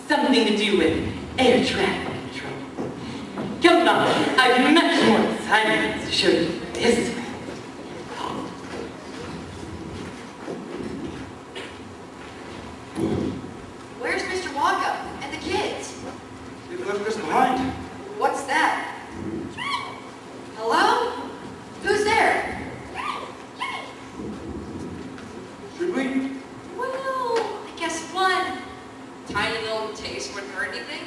Something to do with air traffic control. Come on, I've much more exciting things to show you this way. Where's Mr. Wonka and the kids? They've left us behind. What's that? Hello? Who's there? Should we? Well, I guess one tiny little taste wouldn't hurt anything.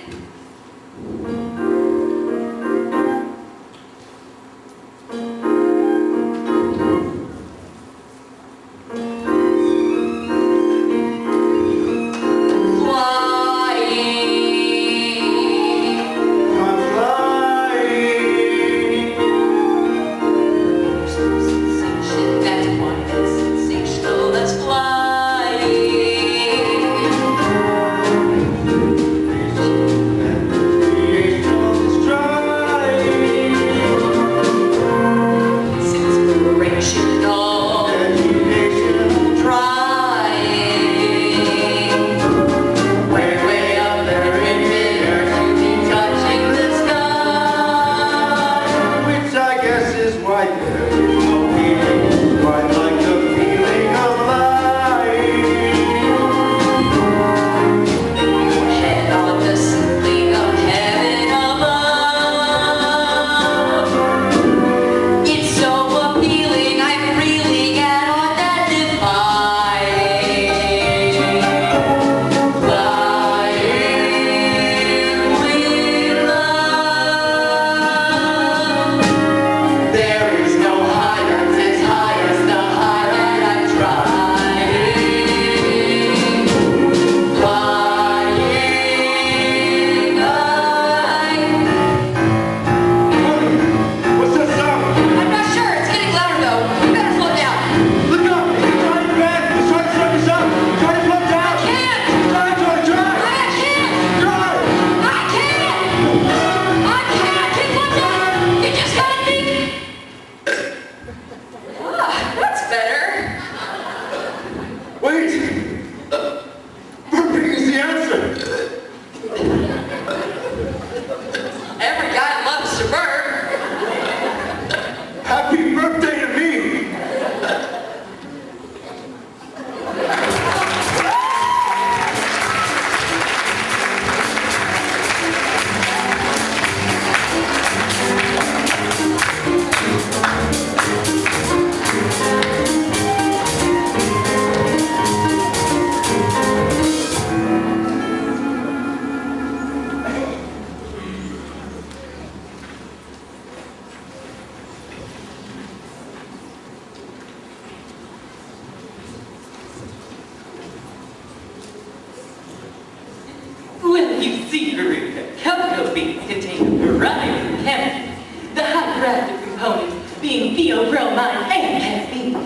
You see, Veruca, cocoa beans contain a variety of chemicals, the high-reactive components being theobromine and caffeine.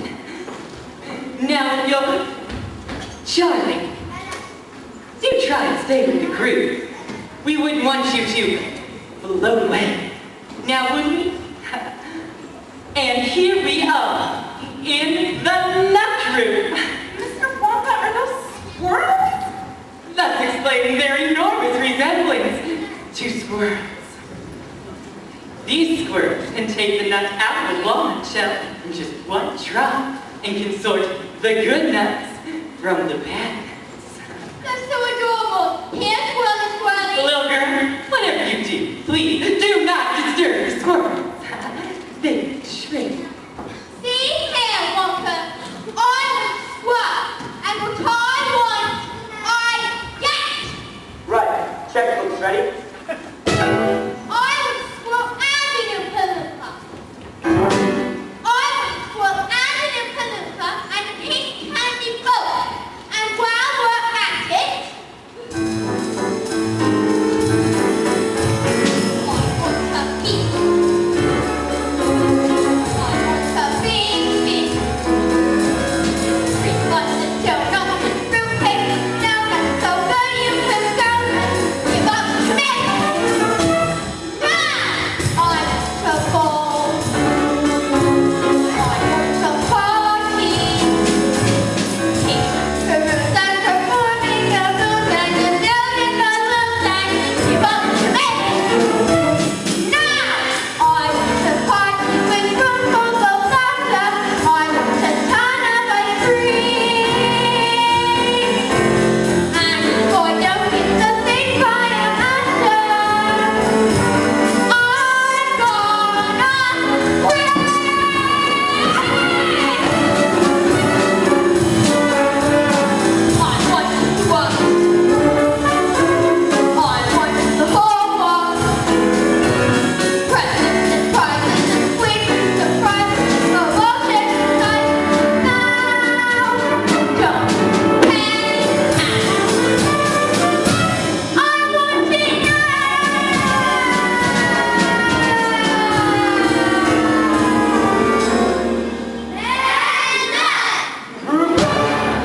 Now, you're Charlie, do try and stay with the crew. We wouldn't want you to blow away. Now, would we? And here we are, in the nut room. Mr. Wonka, are those squirrels? Thus explaining their enormous resemblance to squirrels. These squirrels can take the nut out of the walnut shell in just one drop and can sort the good nuts from the bad nuts. That's so adorable. Here, squirrely, squirrely. Little girl, whatever you do, please do not disturb the squirrels. They shrink. See here, Wonka. I want squirrel, and what I want, I get. Right, checkbook's ready. I want squirrel and a new palooka. I want squirrel and a new palooka and a pink candy boat. And while we're at it, I want a peach. I want a big fish. 3 months until nothing fruitcake. Now that's so good you can go and give up to me. Now I want a ball. I want a party. It's like a morning of blues and a million dollars and give up to me. Now I want a party with spoonfuls of laughter. I want a ton of ice cream. And boy, don't get the thing by a master. I'm gonna win. I want to work. I want the whole world. Presents and prizes and sweets, surprises, promotions, nice now. Don't hang out. I want it now.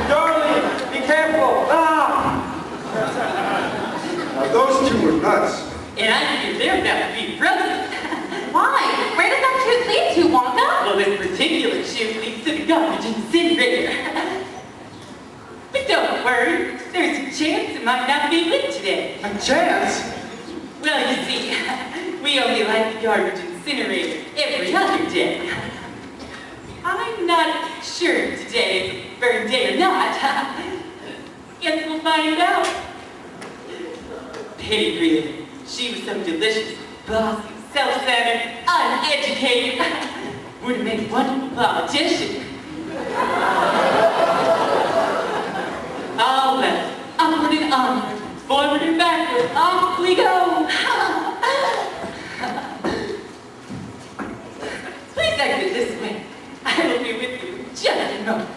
Darling, be careful. Ah! Now those two were nuts. And I figured they're about to be brothers. Why? Where does that tooth lead to, Wonka? Well, this particular shoe leads to the garbage incinerator. But don't worry, there's a chance it might not be lit today. A chance? Well, you see, we only light the garbage incinerator every other day. I'm not sure if today is a burn day or not. Guess we'll find out. Pity, really. She was so delicious, bossy, self-centered, uneducated. Would have made a wonderful politician. Oh, well, upward and onward, forward and backward, off we go. Please exit this way. I will be with you in just a moment.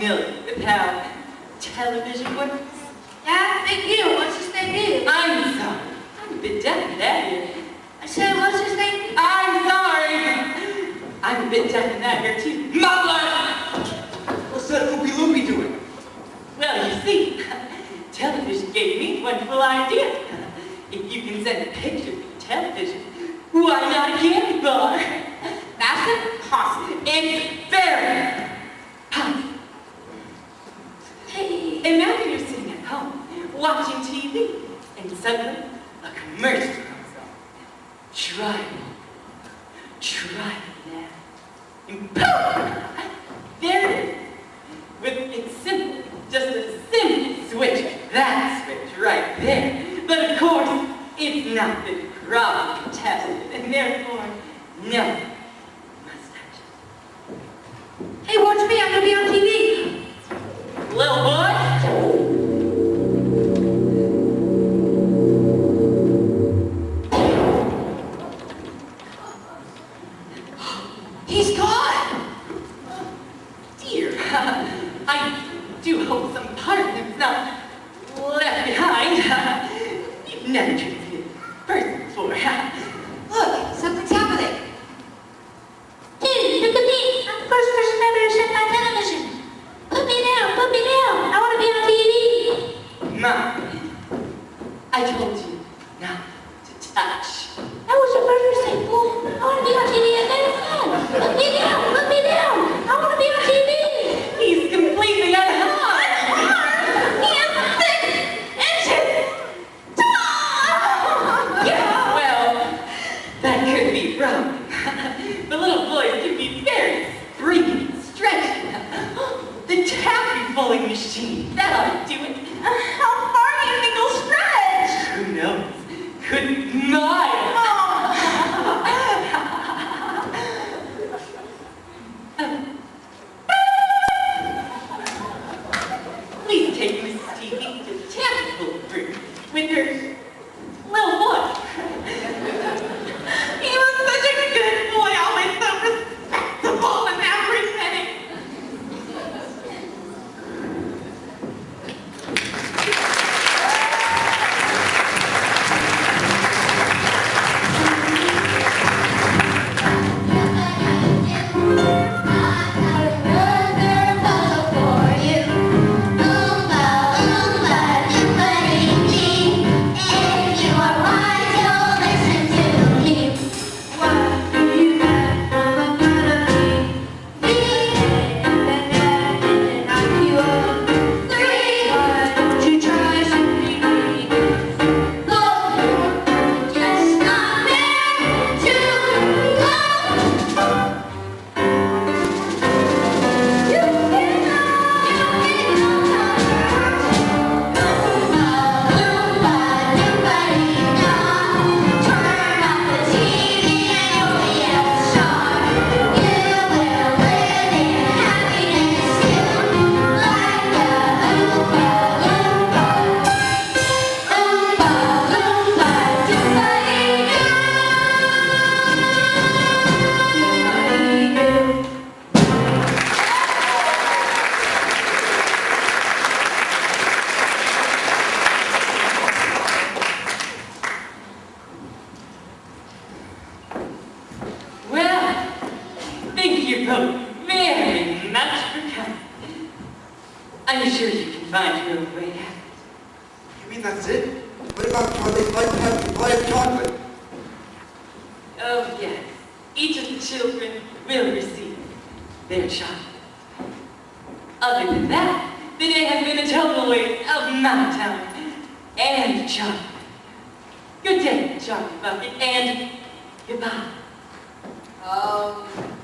familiar with how television works? Yeah, big deal. What's his name is? I'm sorry. I'm a bit deaf in that ear. I said, what's his name? I'm sorry. I'm a bit deaf in that ear too. Muffler! What's that loopy-loopy doing? Well, you see, television gave me a wonderful idea. If you can send a picture from television, why not a candy bar? That's impossible. It's very possible. Hey. Imagine you're sitting at home, watching TV, and suddenly a commercial comes on. Try it now. And poof! There it is. It's simple, just a simple switch. That switch right there. But of course, it's not been properly tested, and therefore, no one must touch it. Hey, watch me. I'm gonna be on TV. Little boy, He's gone! dear, I do hope some part of him's not left behind. You've never treated a person before. Look, something's happening. Dude, look at me. I'm the first person ever to set my television. Put me down. Put me down. I want to be on TV. Mom, I told you not to touch. That was the first mistake, fool. I want to be on TV again. Put me down. Put me down. I want to be on TV. He's completely unharmed. He has 6 inches. Yeah, well, that could be wrong. The little boys can be very springy and stretchy. The taffy pulling machine, that ought to do it. How far do you think he'll stretch? Who knows? Could miles. Please take Mrs. T.V. to the taffy pulling room with her little boy. He was such a good boy, always so respectable and everything. Well, thank you both very much for coming. I'm sure you can find your own way out. You mean that's it? What about Charlie's lifetime supply of chocolate? Oh, yes. Each of the children will receive their chocolate. Other than that, the day has been a total waste of my time and chocolate. Good day, Chocolate Bucket, and goodbye.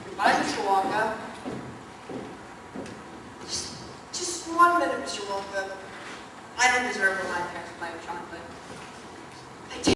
Goodbye, Mr. Wonka. Just 1 minute, Mr. Wonka. I don't deserve a lifetime supply of chocolate.